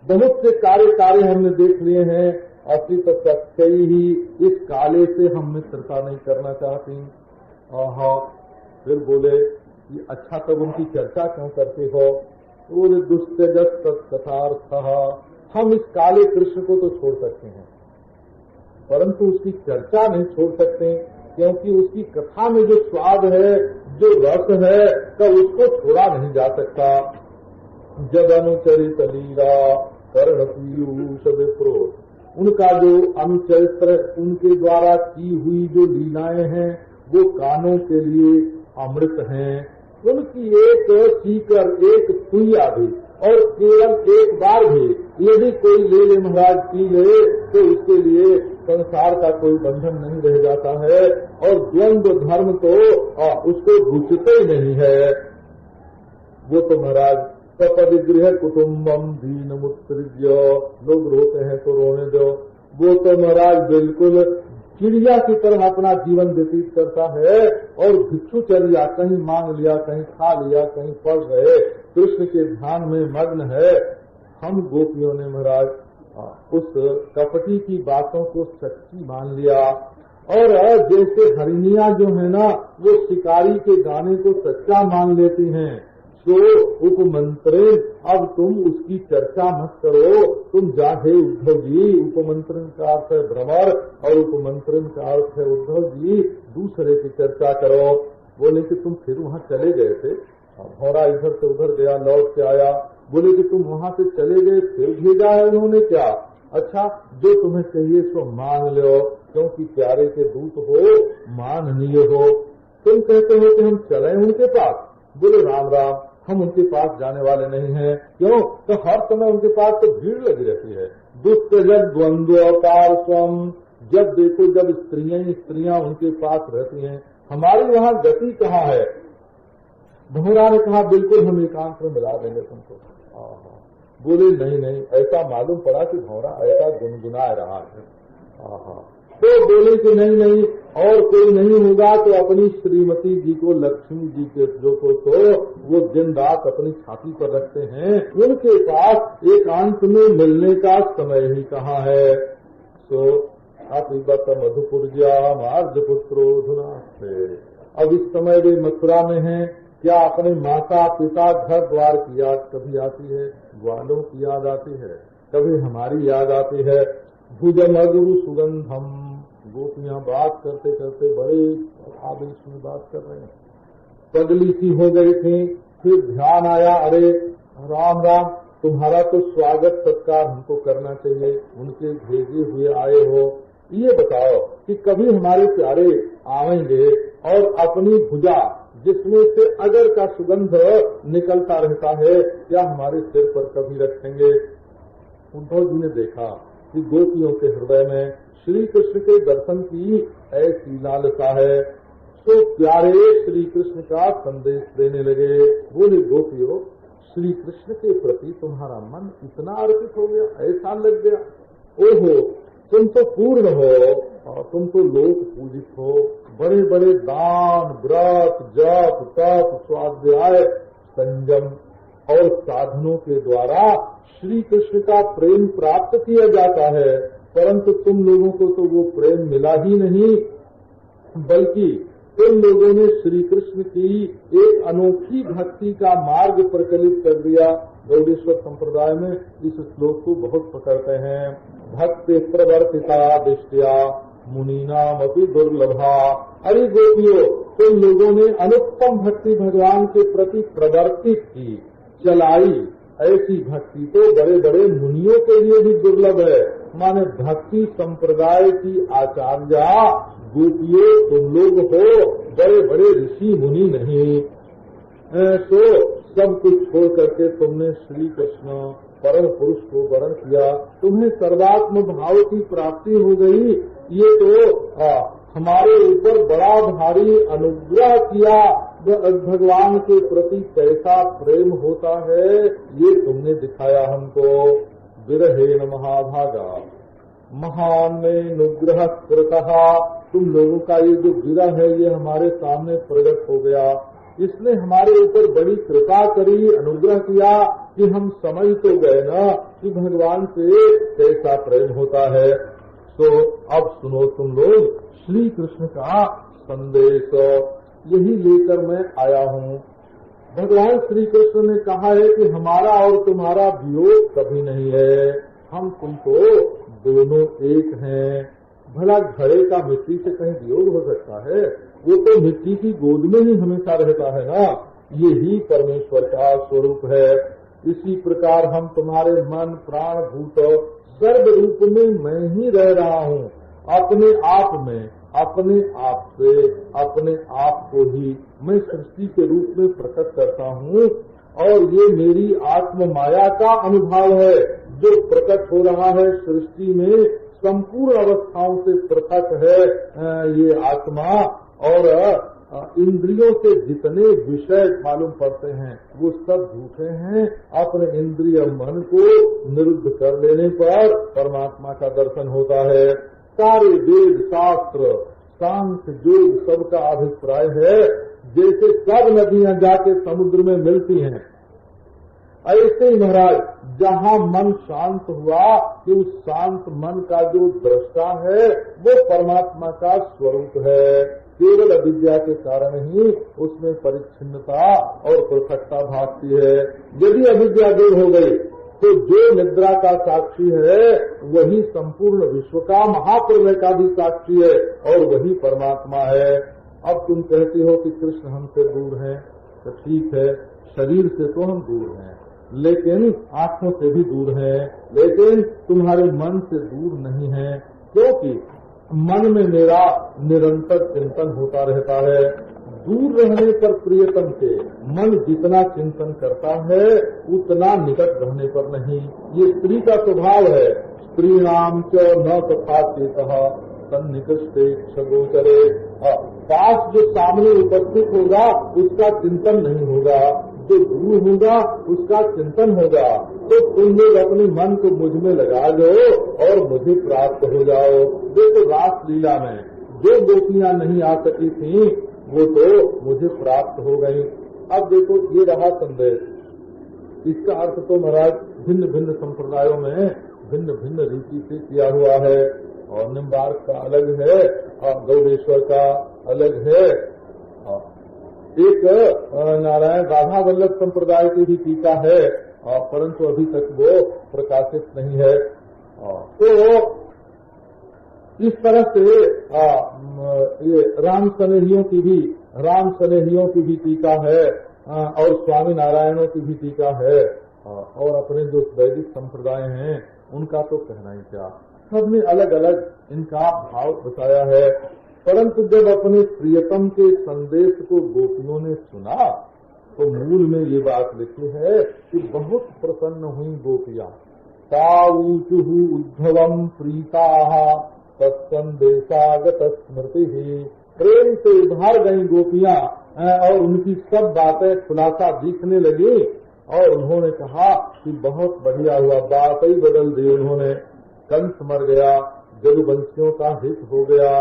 बहुत से कार्य हमने देख लिए हैं। असित सख्य ही, इस काले से हम मित्रता नहीं करना चाहती। फिर बोले कि अच्छा तब उनकी चर्चा क्यों करते हो? बोले दुष्त्यजस तत्कथार्थः, हम इस काले कृष्ण को तो छोड़ सकते हैं परंतु उसकी चर्चा नहीं छोड़ सकते, क्योंकि उसकी कथा में जो स्वाद है, जो रस है, तो उसको छोड़ा नहीं जा सकता। जब अनुचरित लीला कर्ण पीयूष विप्रो, उनका जो अनुचरित्र, उनके द्वारा की हुई जो लीलाएं हैं वो कानों के लिए अमृत हैं। उनकी एक सीकर, एक सुइया भी और केवल एक बार भी यदि कोई ले ले महाराज पी ले तो उसके लिए संसार का कोई बंधन नहीं रह जाता है, और द्वंद्व धर्म तो उसको घुसते ही नहीं है। वो तो महाराज सपरिगृह कुटुम्बम दीन मुत्सृज्य, लोग रोते हैं तो रोने दो। वो तो महाराज बिल्कुल चिड़िया की तरह अपना जीवन व्यतीत करता है और भिक्षुचर्या, कहीं मांग लिया, कहीं खा लिया, कहीं पढ़ रहे, कृष्ण के ध्यान में मग्न है। हम गोपियों ने महाराज उस कपटी की बातों को सच्ची मान लिया और जैसे हरिणियां जो है ना वो शिकारी के गाने को सच्चा मान लेती हैं, तो उपमंत्रण, अब तुम उसकी चर्चा मत करो, तुम जाहे उद्धव जी, उपमंत्रण का अर्थ है भ्रमर और उपमंत्रण का अर्थ है उद्धव जी, दूसरे की चर्चा करो। बोले कि तुम फिर वहाँ चले गए थे, भौरा इधर से उधर गया, लौट के आया। बोले कि तुम वहाँ से चले गए, फिर भेजा है उन्होंने क्या? अच्छा, जो तुम्हें चाहिए सो मांग लो, क्योंकि प्यारे के दूत हो, माननीय हो। तुम कहते हो कि हम चले उनके पास। बोले राम राम, हम उनके पास जाने वाले नहीं हैं। क्यों? तो हर समय उनके पास तो भीड़ लगी रहती है। दुष्ट जब द्वंद्व अवतार स्वम, जब देखो जब स्त्रियां उनके पास रहती हैं, हमारी वहाँ गति कहाँ है? भौरा ने कहा बिल्कुल हम एकांत में मिला देंगे तुमको। बोले नहीं नहीं, ऐसा मालूम पड़ा कि भौरा ऐसा गुनगुना रहा है। तो बोले कि नहीं नहीं, और कोई नहीं होगा तो अपनी श्रीमती जी को, लक्ष्मी जी के जो को तो वो दिन रात अपनी छाती पर रखते हैं, उनके पास एकांत में मिलने का समय ही कहाँ है। तो अतिबत मधुपुर्या मार्ज पुत्रो धुना। अब इस समय वे मथुरा में हैं। क्या अपने माता पिता घर द्वार की याद कभी आती है? ग्वालों की याद आती है, कभी हमारी याद आती है। भुजमधुर सुगंधम, गोपियां बात करते करते बड़े आवेश में बात कर रहे हैं। पगली सी हो गई थी, फिर ध्यान आया, अरे राम राम, तुम्हारा तो स्वागत सत्कार हमको करना चाहिए, उनके भेजे हुए आए हो। ये बताओ कि कभी हमारे प्यारे आवेंगे और अपनी भुजा जिसमें से अगर का सुगंध निकलता रहता है, क्या हमारे सिर पर कभी रखेंगे? उद्धव जी ने देखा कि गोपियों के हृदय में श्री कृष्ण के दर्शन की ऐसी लालसा है, तो प्यारे श्री कृष्ण का संदेश देने लगे। बोले गोपियों, श्री कृष्ण के प्रति तुम्हारा मन इतना अर्पित हो गया, ऐसा लग गया, ओहो तुम तो पूर्ण हो, तुम तो लोक पूजित हो। बड़े बड़े दान, व्रत, जप, तप, स्वाध्याय, संयम और साधनों के द्वारा श्री कृष्ण का प्रेम प्राप्त किया जाता है, परंतु तुम लोगों को तो वो प्रेम मिला ही नहीं, बल्कि तुम लोगों ने श्री कृष्ण की एक अनोखी भक्ति का मार्ग प्रचलित कर दिया। गौड़ेश्वर संप्रदाय में इस श्लोक को बहुत पकड़ते हैं। भक्ति प्रवर्तिता दृष्टिया मुनीनाम अपि दुर्लभा। अरे गोपियों, तुम लोगों ने अनुत्तम भक्ति भगवान के प्रति प्रवर्तित की, चलाई। ऐसी भक्ति तो बड़े बड़े मुनियों के लिए भी दुर्लभ है। माने भक्ति संप्रदाय की आचार्या गोपियों तुम लोग हो, बड़े बड़े ऋषि मुनि नहीं। तो सब कुछ छोड़ करके तुमने श्री कृष्ण परम पुरुष को वरण किया, तुम्हें सर्वात्म भाव की प्राप्ति हो गई। ये तो हमारे ऊपर बड़ा भारी अनुग्रह किया। भगवान के प्रति कैसा प्रेम होता है ये तुमने दिखाया हमको। विरहेण महाभागा महान में अनुग्रह कृतः। तुम लोगों का ये जो विरह है ये हमारे सामने प्रकट हो गया। इसने हमारे ऊपर बड़ी कृपा करी, अनुग्रह किया कि हम समझ तो गए ना कि भगवान से कैसा प्रेम होता है। तो अब सुनो तुम लोग, श्री कृष्ण का संदेश यही लेकर मैं आया हूँ। भगवान श्री कृष्ण ने कहा है कि हमारा और तुम्हारा वियोग कभी नहीं है, हम तुमको दोनों एक हैं। भला घड़े का मिट्टी से कहीं वियोग हो सकता है? वो तो मिट्टी की गोद में ही हमेशा रहता है ना। ये ही परमेश्वर का स्वरूप है। इसी प्रकार हम तुम्हारे मन प्राण भूत सर्व रूप में मैं ही रह रहा हूँ, अपने आप में, अपने आप से, अपने आप को ही मैं सृष्टि के रूप में प्रकट करता हूँ। और ये मेरी आत्म माया का अनुभव है जो प्रकट हो रहा है सृष्टि में। संपूर्ण अवस्थाओं से पृथक है ये आत्मा। और इंद्रियों से जितने विषय मालूम पड़ते हैं वो सब झूठे हैं। अपने इंद्रिय मन को निरुद्ध कर लेने पर परमात्मा का दर्शन होता है। सारे वेद शास्त्र सांख्य योग सबका अभिप्राय है जैसे सब नदियां जाके समुद्र में मिलती हैं, ऐसे ही महाराज जहाँ मन शांत हुआ कि उस शांत मन का जो दृष्टा है वो परमात्मा का स्वरूप है। केवल अविद्या के कारण ही उसमें परिच्छिन्नता और पृथकता भासती है। यदि अविद्या दूर हो गई तो जो निद्रा का साक्षी है वही संपूर्ण विश्व का महाप्रलय का भी साक्षी है और वही परमात्मा है। अब तुम कहती हो कि कृष्ण हमसे दूर हैं, तो ठीक है, शरीर से तो हम दूर हैं लेकिन आंखों से भी दूर हैं, लेकिन तुम्हारे मन से दूर नहीं है, क्योंकि मन में मेरा निरंतर चिंतन होता रहता है। दूर रहने पर प्रियतम से मन जितना चिंतन करता है उतना निकट रहने पर नहीं। ये स्त्री का स्वभाव है। स्त्री नाम च न तथा चेतः सन्निकृष्टे क्षगोचरे। पास जो सामने उपस्थित होगा उसका चिंतन नहीं होगा, जो दूर होगा उसका चिंतन होगा। तो तुम लोग अपने मन को मुझ में लगा दो और मुझे प्राप्त हो जाओ। देखो रास लीला में जो गोपियां नहीं आ सकी थी वो तो मुझे प्राप्त हो गई। अब देखो ये रहा संदेश। इसका अर्थ तो महाराज भिन्न भिन्न संप्रदायों में भिन्न भिन्न रीति से किया हुआ है। और निम्बार्क का अलग है और गौडेश्वर का अलग है। एक नारायण राधा वल्लभ संप्रदाय की भी टीका है परंतु अभी तक वो प्रकाशित नहीं है। तो इस तरह से ये राम सनेहियों की भी टीका है और स्वामी नारायणों की भी टीका है और अपने जो वैदिक संप्रदाय हैं उनका तो कहना ही क्या। सब में अलग अलग इनका भाव बताया है। परंतु जब अपने प्रियतम के संदेश को गोपियों ने सुना तो मूल में ये बात लिखी है कि बहुत प्रसन्न हुई गोपियां। ताऊचुहु उद्धवम प्रीताः तत्संदेशागत स्मृति ही। प्रेम से उभार गई गोपियां और उनकी सब बातें खुलासा दिखने लगी और उन्होंने कहा कि बहुत बढ़िया हुआ, बात ही बदल दी उन्होंने। कंस मर गया, जदुवंशियों का हित हो गया,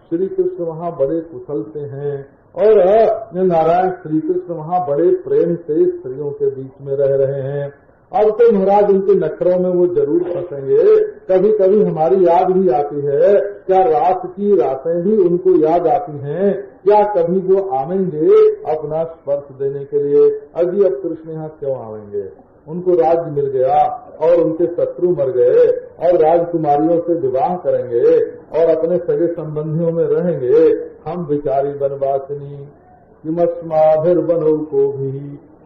श्री कृष्ण वहाँ बड़े कुशल से हैं और नारायण श्री कृष्ण वहाँ बड़े प्रेम से स्त्रियों के बीच में रह रहे हैं। अब तो महाराज उनके नखरों में वो जरूर फंसेंगे। कभी कभी हमारी याद भी आती है, क्या रात की रातें भी उनको याद आती हैं? क्या कभी वो आवेंगे अपना स्पर्श देने के लिए? अभी अब कृष्ण यहाँ क्यों आवेंगे? उनको राज्य मिल गया और उनके शत्रु मर गए और राजकुमारियों से विवाह करेंगे और अपने सगे संबंधियों में रहेंगे। हम बिचारी बनवासिनी किमस्माभिर्बनो को भी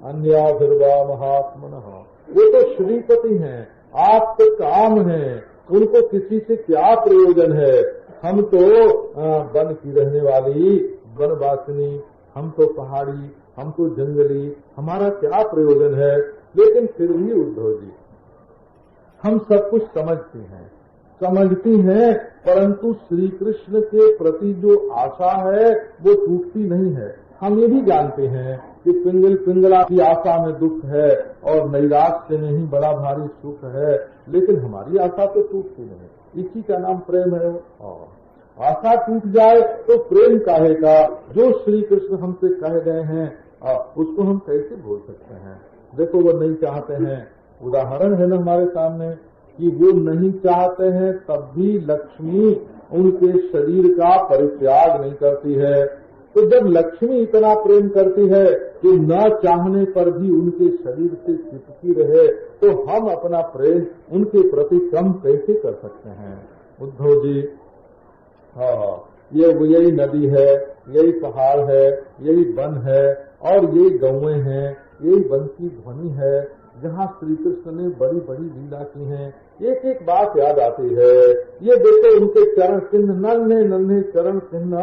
अन्याभिर्वा महात्मनः। वो तो श्रीपति हैं, आप तो काम हैं, उनको किसी से क्या प्रयोजन है? हम तो वन की रहने वाली वनवासिनी, हम तो पहाड़ी, हम तो जंगली, हमारा क्या प्रयोजन है? लेकिन फिर भी उद्धव जी हम सब कुछ समझती हैं परंतु श्री कृष्ण के प्रति जो आशा है वो टूटती नहीं है। हम ये भी जानते हैं कि पिंगला की आशा में दुख है और नैराश्य में ही बड़ा भारी सुख है, लेकिन हमारी आशा तो टूटती नहीं। इसी का नाम प्रेम है। आशा टूट जाए तो प्रेम काहे का? जो श्री कृष्ण हमसे कह गए हैं उसको हम कैसे भूल सकते हैं? देखो वो नहीं चाहते हैं, उदाहरण है ना हमारे सामने कि वो नहीं चाहते हैं तब भी लक्ष्मी उनके शरीर का परित्याग नहीं करती है। तो जब लक्ष्मी इतना प्रेम करती है कि न चाहने पर भी उनके शरीर से चिपकी रहे तो हम अपना प्रेम उनके प्रति कम कैसे कर सकते हैं? उद्धव जी ये यही नदी है, यही पहाड़ है, यही वन है और यही गौएं हैं, यही बंसी ध्वनि है जहाँ श्री कृष्ण ने बड़ी बड़ी लीला की हैं। एक एक बात याद आती है। ये देखो उनके चरण चिन्ह, नन्हे नन्हे चरण चिन्ह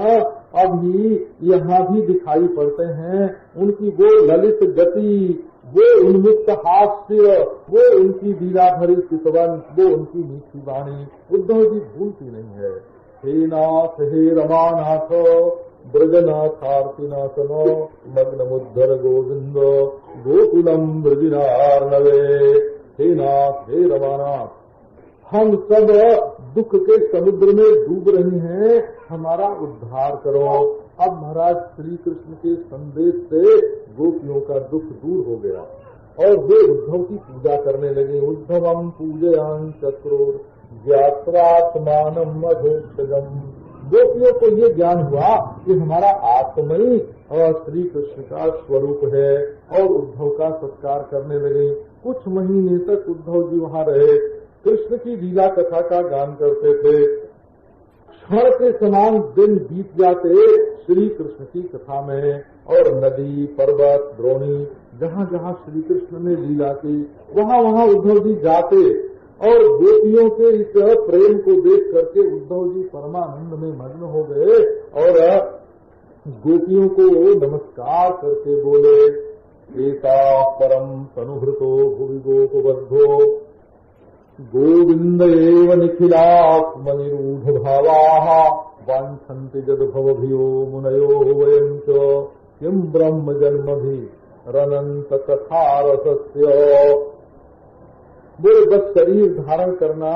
अभी यहाँ भी दिखाई पड़ते हैं। उनकी वो ललित गति, वो उन्मुक्त हास्य, वो उनकी लीला भरी चितवन, वो उनकी मीठी वाणी उद्धव जी भूलती नहीं है। हे नाथ, हे रमानाथ, ब्रजनाथार्तिनाशनो मग्नमुद्धर गोविंद गोकुलम ब्रजिनार्णवे। हे नाथ, हे रमानाथ, हम सब दुख के समुद्र में डूब रहे हैं, हमारा उद्धार करो। अब महाराज श्री कृष्ण के संदेश से गोपियों का दुख दूर हो गया और वे उद्धव की पूजा करने लगे। उद्धवम पूजयान चक्रोर ज्ञात्रात्मानम मधोक्षजम। गोपियों को ये ज्ञान हुआ कि हमारा आत्मा ही श्री कृष्ण का स्वरूप है और उद्धव का सत्कार करने लगे। कुछ महीने तक उद्धव जी वहाँ रहे, कृष्ण की लीला कथा का गान करते थे। क्षण के समान दिन बीत जाते श्री कृष्ण की कथा में, और नदी, पर्वत, द्रोणी, जहाँ जहाँ श्री कृष्ण ने लीला की वहाँ वहाँ उद्धव जी जाते और गोपियों के इस प्रेम को देख करके उद्धव जी परमानंद में मग्न हो गए और गोपियों को नमस्कार करके बोले, एता परम तनुभृतो भुवि गोपबद्धो गोविंद एव निखिलात्मनिरूढ़ भावाः वांछन्ति जद भवभियो मुनयो वयं च किं ब्रह्म जन्मभिरनंत कथा रसस्य। बोले बस शरीर धारण करना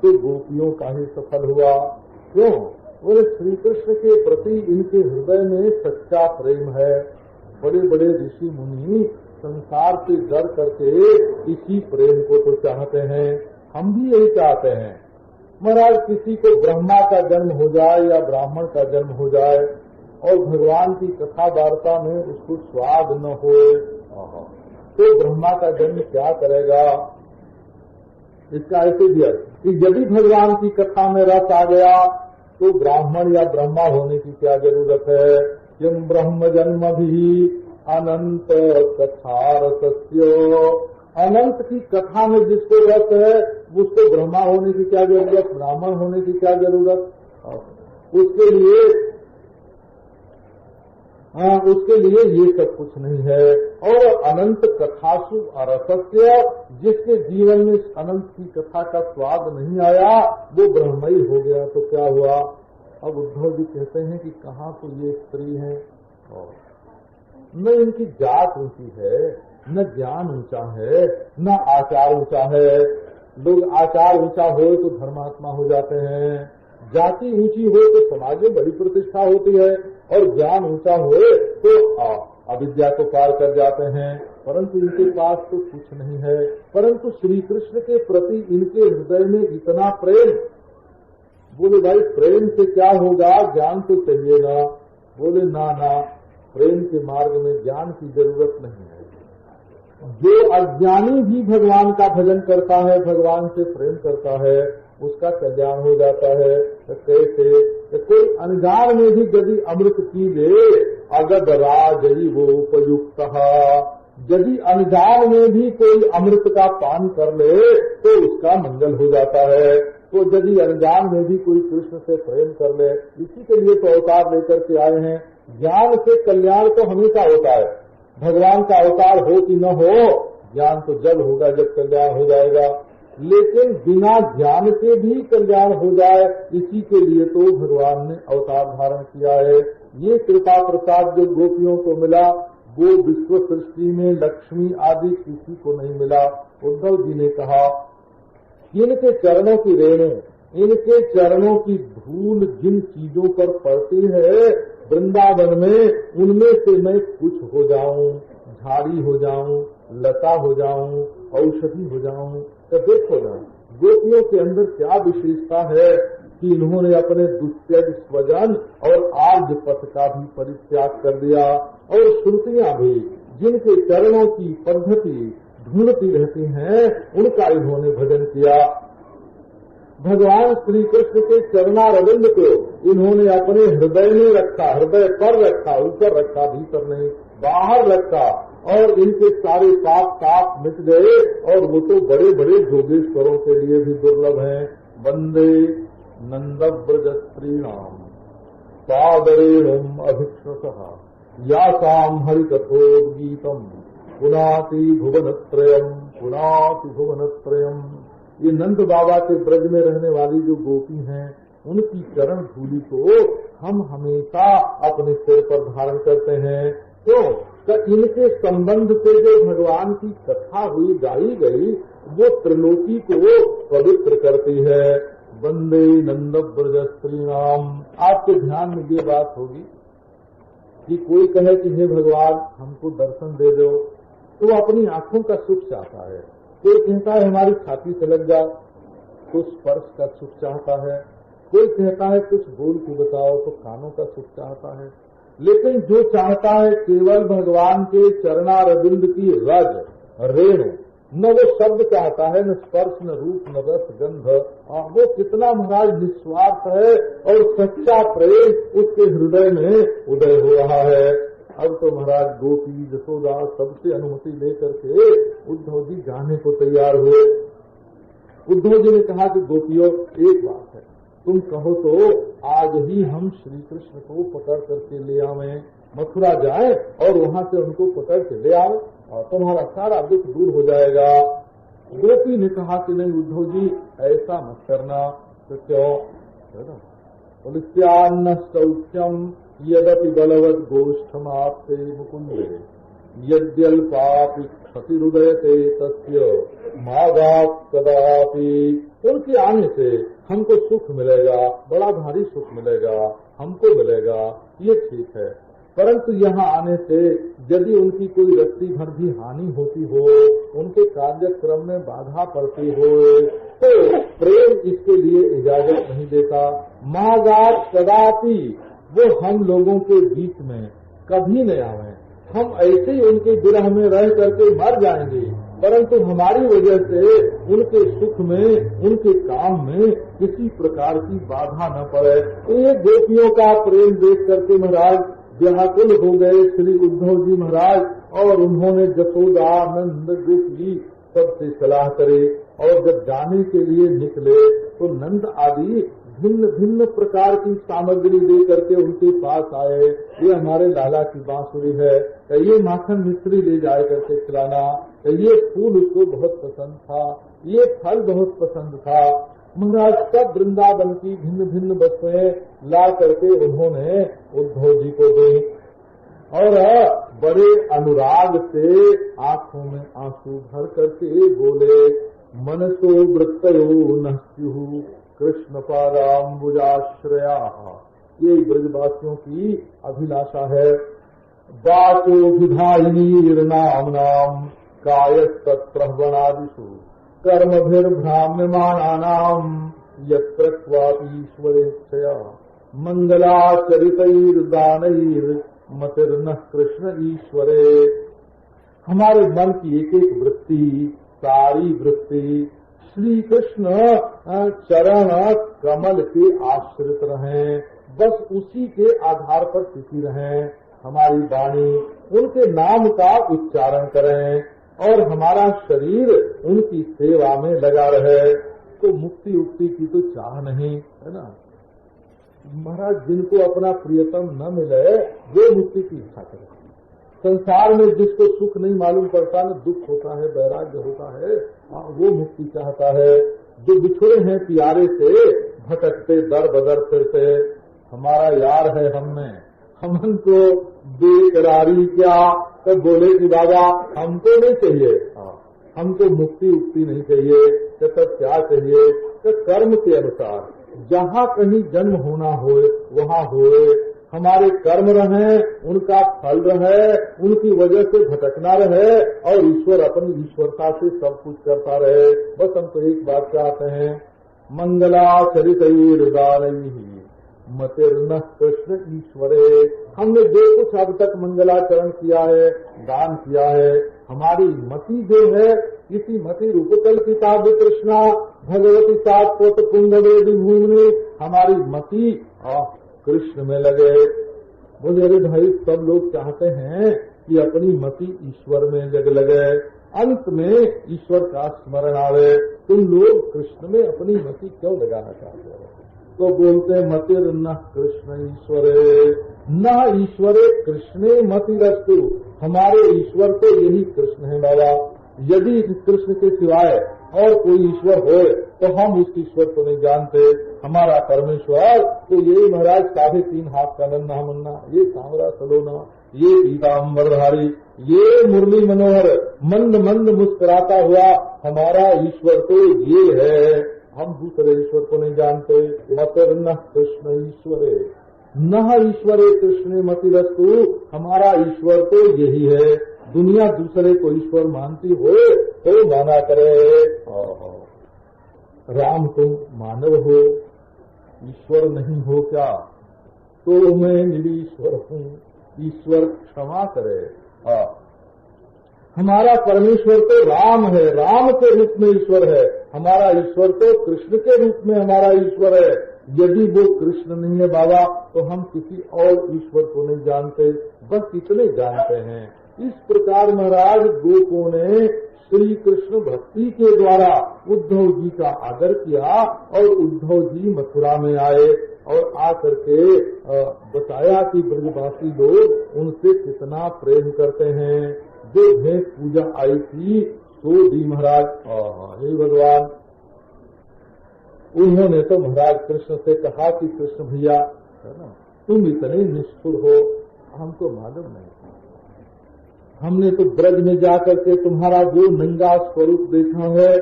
तो गोपियों का ही सफल हुआ। क्यों? बोले श्री कृष्ण के प्रति इनके हृदय में सच्चा प्रेम है। बड़े बड़े ऋषि मुनि संसार से डर करके इसी प्रेम को तो चाहते हैं, हम भी यही चाहते हैं। महाराज किसी को ब्रह्मा का जन्म हो जाए या ब्राह्मण का जन्म हो जाए और भगवान की कथा वार्ता में उसको स्वाद न हो तो ब्रह्मा का जन्म क्या करेगा? इसका ऐसे दिया कि यदि भगवान की कथा में रस आ गया तो ब्राह्मण या ब्रह्मा होने की क्या जरूरत है? किम ब्रह्म जन्म भी अनंत कथा रसस्य। अनंत की कथा में जिसको रस है उसको ब्रह्मा होने की क्या जरूरत, ब्राह्मण होने की क्या जरूरत? उसके लिए ये सब कुछ नहीं है। और अनंत कथासु अरसस्य, जिसके जीवन में अनंत की कथा का स्वाद नहीं आया वो ब्रह्मई हो गया तो क्या हुआ? अब उद्धव जी कहते हैं कि कहाँ तो ये स्त्री है, न इनकी जात ऊंची है, न ज्ञान ऊंचा है, न आचार ऊंचा है। लोग आचार ऊंचा हो तो धर्मात्मा हो जाते हैं, जाति ऊंची हो तो समाज में बड़ी प्रतिष्ठा होती है, और ज्ञान ऊंचा हो तो अविद्या को पार कर जाते हैं। परंतु इनके पास तो कुछ नहीं है। परंतु श्री कृष्ण के प्रति इनके हृदय में इतना प्रेम। बोले भाई प्रेम से क्या होगा, ज्ञान तो चाहिए ना। बोले ना ना, प्रेम के मार्ग में ज्ञान की जरूरत नहीं है। जो अज्ञानी भी भगवान का भजन करता है, भगवान से प्रेम करता है, उसका कल्याण हो जाता है। तो कैसे? तो कोई अनजान में भी यदि अमृत पी ले, अगद राजई वो उपयुक्त, यदि अनजान में भी कोई अमृत का पान कर ले तो उसका मंगल हो जाता है। तो यदि अनजान में भी कोई कृष्ण से प्रेम कर ले, इसी के लिए तो अवतार लेकर के आए हैं। ज्ञान से कल्याण तो हमेशा होता है, भगवान का अवतार हो कि न हो, ज्ञान तो जब होगा जब कल्याण हो जाएगा। लेकिन बिना ज्ञान के भी कल्याण हो जाए, इसी के लिए तो भगवान ने अवतार धारण किया है। ये कृपा प्रसाद जो गोपियों को मिला वो विश्व सृष्टि में लक्ष्मी आदि किसी को नहीं मिला। उद्धव जी ने कहा इनके चरणों की रेणु, इनके चरणों की धूल जिन चीजों पर पड़ती है वृंदावन में, उनमें से मैं कुछ हो जाऊं, झाड़ी हो जाऊं, लता हो जाऊं, औषधि हो जाऊं। तो देखो ना गोपियों के अंदर क्या विशेषता है कि इन्होंने अपने दुष्त्यज स्वजन और आर्य पथ का भी परित्याग कर दिया। और श्रुतियां भी जिनके चरणों की पद्धति ढूंढती रहती हैं, उनका इन्होंने भजन किया। भगवान श्री कृष्ण के चरणारविंद को इन्होंने अपने हृदय में रखा, हृदय पर रखा, ऊपर रखा, भीतर नहीं, बाहर रखा, और इनके सारे पाप ताप मिट गए। और वो तो बड़े बड़े जोगेश्वरों के लिए भी दुर्लभ हैं। वंदे नंदव्रज स्त्रीणाम पादरेणुम अभिक्षसः यासाम हरिकथोद्गीतम पुनाति भुवनत्रयम, पुनाति भुवनत्रयम। ये नंद बाबा के ब्रज में रहने वाली जो गोपी हैं, उनकी चरण धूलि को हम हमेशा अपने सिर पर धारण करते हैं। क्यों? तो इनके संबंध से जो भगवान की कथा हुई गाई गई वो त्रिलोकी को पवित्र करती है। वंदे नंद ब्रज स्त्रीणाम। आपके ध्यान में ये बात होगी कि कोई कहे कि हे भगवान हमको दर्शन दे दो, तो अपनी आंखों का सुख चाहता है। कोई कहता है हमारी छाती से लग जाओ, तो स्पर्श का सुख चाहता है। कोई कहता है कुछ बोल के बताओ, तो कानों का सुख चाहता है। लेकिन जो चाहता है केवल भगवान के चरणारविंद की रज रेणु, न वो शब्द चाहता है, न स्पर्श, न रूप, न रस, गंध, वो कितना महाराज निस्वार्थ है और सच्चा प्रेम उसके हृदय में उदय हो रहा है। अब तो महाराज गोपी जसोदा सबसे अनुमति लेकर के उद्धव जी जाने को तैयार हुए। उद्धव जी ने कहा कि गोपियों, एक बात है, तुम कहो तो आज ही हम श्री कृष्ण को पकड़ करके ले आवें, मथुरा जाएं और वहां से उनको पकड़ के ले आवे और तुम्हारा सारा दुख दूर हो जाएगा। गोपी ने कहा कि नहीं उद्धव जी ऐसा मत करना। तो क्यों? बोले त्यान्न सौख्यम यदपि बलवत गोष्ठम आपसे मुकुंदे यद्यल्पापि क्षतिरुदयते तस्य मागाप कदापि। उनके आने से हमको सुख मिलेगा, बड़ा भारी सुख मिलेगा, हमको मिलेगा, ये ठीक है। परंतु यहाँ आने से यदि उनकी कोई रत्ती भर भी हानि होती हो, उनके कार्यक्रम में बाधा पड़ती हो, तो प्रेम इसके लिए इजाजत नहीं देता। मागाप कदापि, वो हम लोगों के बीच में कभी नहीं आवे। हम ऐसे ही उनके विरह में रह करके मर जाएंगे, परंतु हमारी वजह से उनके सुख में, उनके काम में किसी प्रकार की बाधा न पड़े। तो ये गोपियों का प्रेम देख करके महाराज व्याकुल हो गए श्री उद्धव जी महाराज, और उन्होंने जसोदा नंद गोपी सबसे सलाह करे और जब जाने के लिए निकले तो नंद आदि भिन्न भिन्न प्रकार की सामग्री दे करके उनके पास आए। ये हमारे लाला की बांसुरी है, ये माखन मिश्री ले जाए करके खिलाना, ये फूल उसको बहुत पसंद था, ये फल बहुत पसंद था। महाराज सब वृंदावन की भिन्न भिन्न वस्तुएं ला करके उन्होंने उद्धव जी को दी और बड़े अनुराग से आंखों में आंसू भर करके बोले, मनसो वृत्तयो नस्यु कृष्ण पादाम्बुजाश्रया। ये ब्रजवासियों की अभिलाषा है। बातो विधायिनीर्नाम नाम कायस्तत्रवणादिषु कर्मभिर्भ्राम्यमाणानाम यत्र क्वापीश्वरेच्छया मंगलाचरितैर्दानैर् मतिर्न कृष्ण ईश्वरे। हमारे मन की एक एक वृत्ति, सारी वृत्ति श्री कृष्ण चरण कमल के आश्रित रहें, बस उसी के आधार पर टिकी रहें। हमारी वाणी उनके नाम का उच्चारण करें और हमारा शरीर उनकी सेवा में लगा रहे। तो मुक्ति उक्ति की तो चाह नहीं है ना महाराज। जिनको अपना प्रियतम न मिले वो मुक्ति की इच्छा करे। संसार में जिसको सुख नहीं मालूम पड़ता, न दुख होता है, वैराग्य होता है, वो मुक्ति चाहता है। जो बिछुड़े हैं प्यारे से, भटकते दर बदर फिरते, हमारा यार है हममें, हमको बेकरारी क्या। तो बोले कि बाबा हमको नहीं चाहिए, हमको मुक्ति उक्ति नहीं चाहिए। तो तब क्या चाहिए? तो कर्म के अनुसार जहाँ कहीं जन्म होना हो वहाँ होए, हमारे कर्म रहे, उनका फल रहे, उनकी वजह से भटकना रहे और ईश्वर अपनी ईश्वरता से सब कुछ करता रहे। बस हम तो एक बात चाहते हैं, मंगलाचरितैर्दानैः मतिर्न कृष्ण ईश्वरे। हमने जो कुछ अब तक मंगलाचरण किया है, दान किया है, हमारी मति जो है इसी मति रूपकल किताब कृष्णा भगवती सात्वत पुंगवे भूमि, हमारी मति कृष्ण में लगे। बोले अरे भाई सब लोग चाहते हैं कि अपनी मति ईश्वर में लगे, अंत में ईश्वर का स्मरण आवे। तुम लोग कृष्ण में अपनी मति क्यों लगाना चाहते हो? तो बोलते मतिर न कृष्ण ईश्वरे, न ईश्वरे कृष्णे मतिरस्तु। हमारे ईश्वर तो यही कृष्ण है बाबा। यदि कृष्ण के सिवाय और कोई ईश्वर हो तो हम उस ईश्वर को नहीं जानते। हमारा परमेश्वर तो ये महाराज 3.5 हाथ का नन्हा मुन्ना, ये सांवरा सलोना, ये पीताम्बरधारी, ये मुरली मनोहर मंद मंद मुस्कुराता हुआ हमारा ईश्वर तो ये है। हम दूसरे ईश्वर को नहीं जानते। मतर्न कृष्ण ईश्वरे न ईश्वरे कृष्ण मतिरस्तु, हमारा ईश्वर तो यही है। दुनिया दूसरे को ईश्वर मानती हो तो माना करे। राम तुम मानव हो, ईश्वर नहीं हो क्या? तो मैं निरीश्वर हूँ, ईश्वर क्षमा करे। हमारा परमेश्वर तो राम है, राम के रूप में ईश्वर है। हमारा ईश्वर तो कृष्ण के रूप में हमारा ईश्वर है। यदि वो कृष्ण नहीं है बाबा तो हम किसी और ईश्वर को नहीं जानते, बस इतने जानते हैं। इस प्रकार महाराज गोपों ने श्री कृष्ण भक्ति के द्वारा उद्धव जी का आदर किया और उद्धव जी मथुरा में आए और आकर के बताया कि ब्रजवासी लोग उनसे कितना प्रेम करते हैं। जो भेंट पूजा आई थी सो दी महाराज। हे भगवान, उन्होंने तो महाराज कृष्ण से कहा कि कृष्ण भैया है ना, तुम इतने निष्ठुर हो, हमको मालूम नहीं। हमने तो ब्रज में जाकर के तुम्हारा वो नंगा स्वरूप देखा है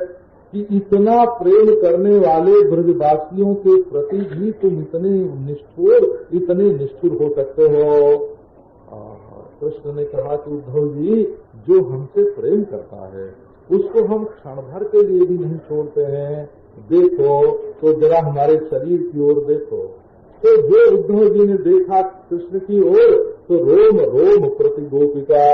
कि इतना प्रेम करने वाले ब्रजवासियों के प्रति भी तुम इतने निष्ठुर हो सकते हो। कृष्ण ने कहा कि उद्धव जी, जो हमसे प्रेम करता है उसको हम क्षण भर के लिए भी नहीं छोड़ते हैं। देखो तो जरा हमारे शरीर की ओर देखो। तो जो उद्धव जी ने देखा कृष्ण की ओर तो रोम रोम प्रति गोपिका।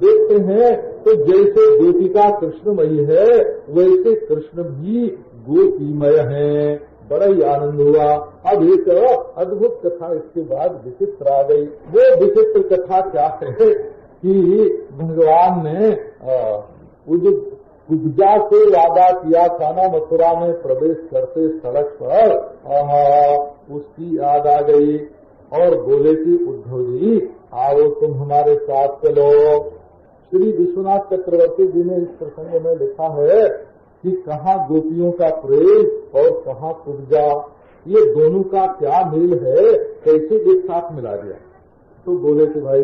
देखते हैं तो जैसे गोपिका कृष्णमयी है वैसे कृष्ण भी गोपीमय हैं। बड़ा ही आनंद हुआ। अब एक अद्भुत कथा इसके बाद विचित्र आ गई। वो विचित्र कथा क्या है कि भगवान ने कुब्जा से वादा किया था ना मथुरा में प्रवेश करते सड़क पर, उसकी याद आ गई और बोले कि उद्धव जी आओ तुम हमारे साथ चलो। श्री विश्वनाथ चक्रवर्ती जी ने इस प्रसंग में लिखा है कि कहाँ गोपियों का प्रेम और कहाँ कुब्जा, ये दोनों का क्या मेल है, कैसे एक साथ मिला दिया। तो बोले कि भाई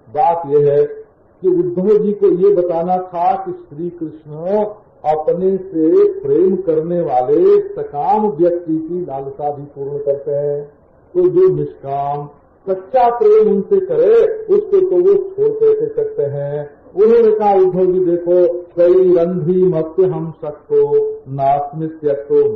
बात यह है कि उद्धव जी को ये बताना था कि श्री कृष्ण अपने से प्रेम करने वाले सकाम व्यक्ति की लालसा भी पूर्ण करते हैं। तो जो निष्काम सच्चा प्रेम उनसे करे उसको तो वो छोड़ कैसे सकते हैं। उन्होंने कहा उद्धव जी देखो, कई रंधी मत्य हम सबको नास्मित्य तुम।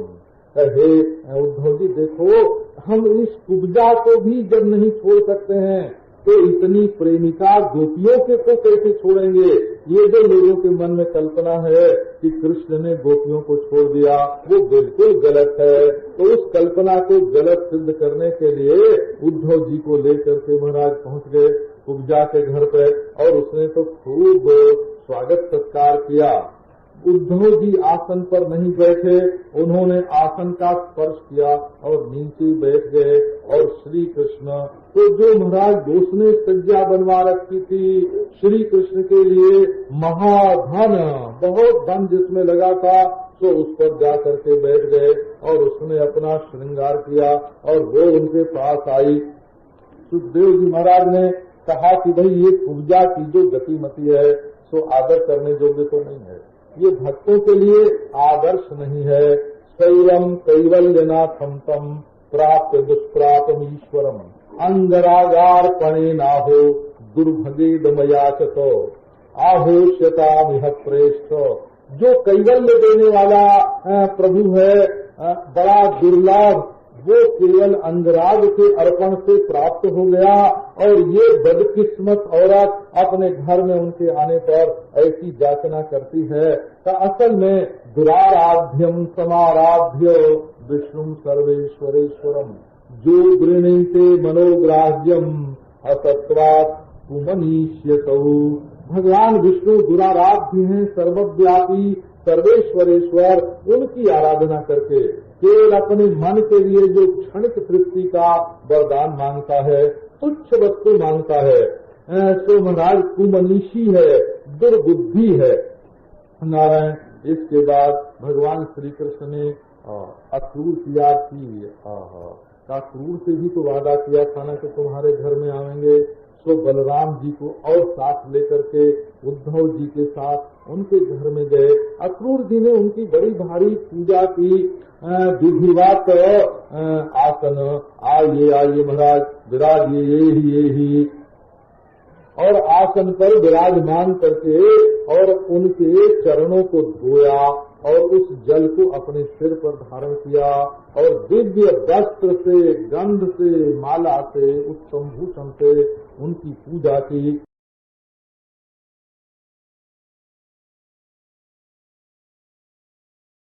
हे उद्धव जी देखो, हम इस कुब्जा को भी जब नहीं छोड़ सकते हैं तो इतनी प्रेमिका गोपियों के को कैसे छोड़ेंगे। ये जो लोगों के मन में कल्पना है कि कृष्ण ने गोपियों को छोड़ दिया, वो बिल्कुल गलत है। तो उस कल्पना को गलत सिद्ध करने के लिए उद्धव जी को लेकर के महाराज पहुंच गए कुब्जा के घर पे और उसने तो खूब स्वागत सत्कार किया। उद्धव जी आसन पर नहीं बैठे, उन्होंने आसन का स्पर्श किया और नीचे बैठ गए। और श्री कृष्ण तो जो महाराज उसने सज्जा बनवा रखी थी श्री कृष्ण के लिए, महाधन बहुत धन जिसमें लगा था, तो उस पर जा करके बैठ गए और उसने अपना श्रृंगार किया और वो उनके पास आई। सुखदेव जी महाराज ने कहा कि भाई ये कुब्जा की जो गतिमती है सो आदर करने योग्य तो नहीं है, ये भक्तों के लिए आदर्श नहीं है। शैलम कैवल्यनाथम तम प्राप्त दुष्प्रापम ईश्वरम अंगरागार पणे नाहो दुर्भगेदमयाचतो आहोष्यता मिह प्रेष्ठ। जो कैवल्य देने वाला प्रभु है बड़ा दुर्लभ, वो केवल अंगराग के अर्पण से प्राप्त हो गया। और ये बदकिस्मत औरत अपने घर में उनके आने पर ऐसी याचना करती है कि असल में दुराराध्यम समाराध्य विष्णु सर्वेश्वरेश्वरम जो गृणीते मनोग्राह्यम असत्वात् कुमनीष्यतौ। भगवान विष्णु दुराराध्य हैं, सर्वव्यापी सर्वेश्वरेश्वर। उनकी आराधना करके केवल अपने मन के लिए जो क्षणिक तृप्ति का वरदान मांगता है, तुच्छ वस्तु मांगता है, तो महाराज कुमनीषी है, दुर्बुद्धि है। नारायण इसके बाद भगवान श्री कृष्ण ने अक्रूर की याद की। अक्रूर से भी तो वादा किया था ना कि तुम्हारे घर में आएंगे। सो बलराम जी को और साथ लेकर के उद्धव जी के साथ उनके घर में गए। अक्रूर जी ने उनकी बड़ी भारी पूजा की। विधिवत आसन आइए महाराज विराजिए ये ही और आसन पर विराजमान करके और उनके चरणों को धोया और उस जल को अपने सिर पर धारण किया और दिव्य वस्त्र से, गंध से, माला से, उत्तम भूषण से उनकी पूजा की।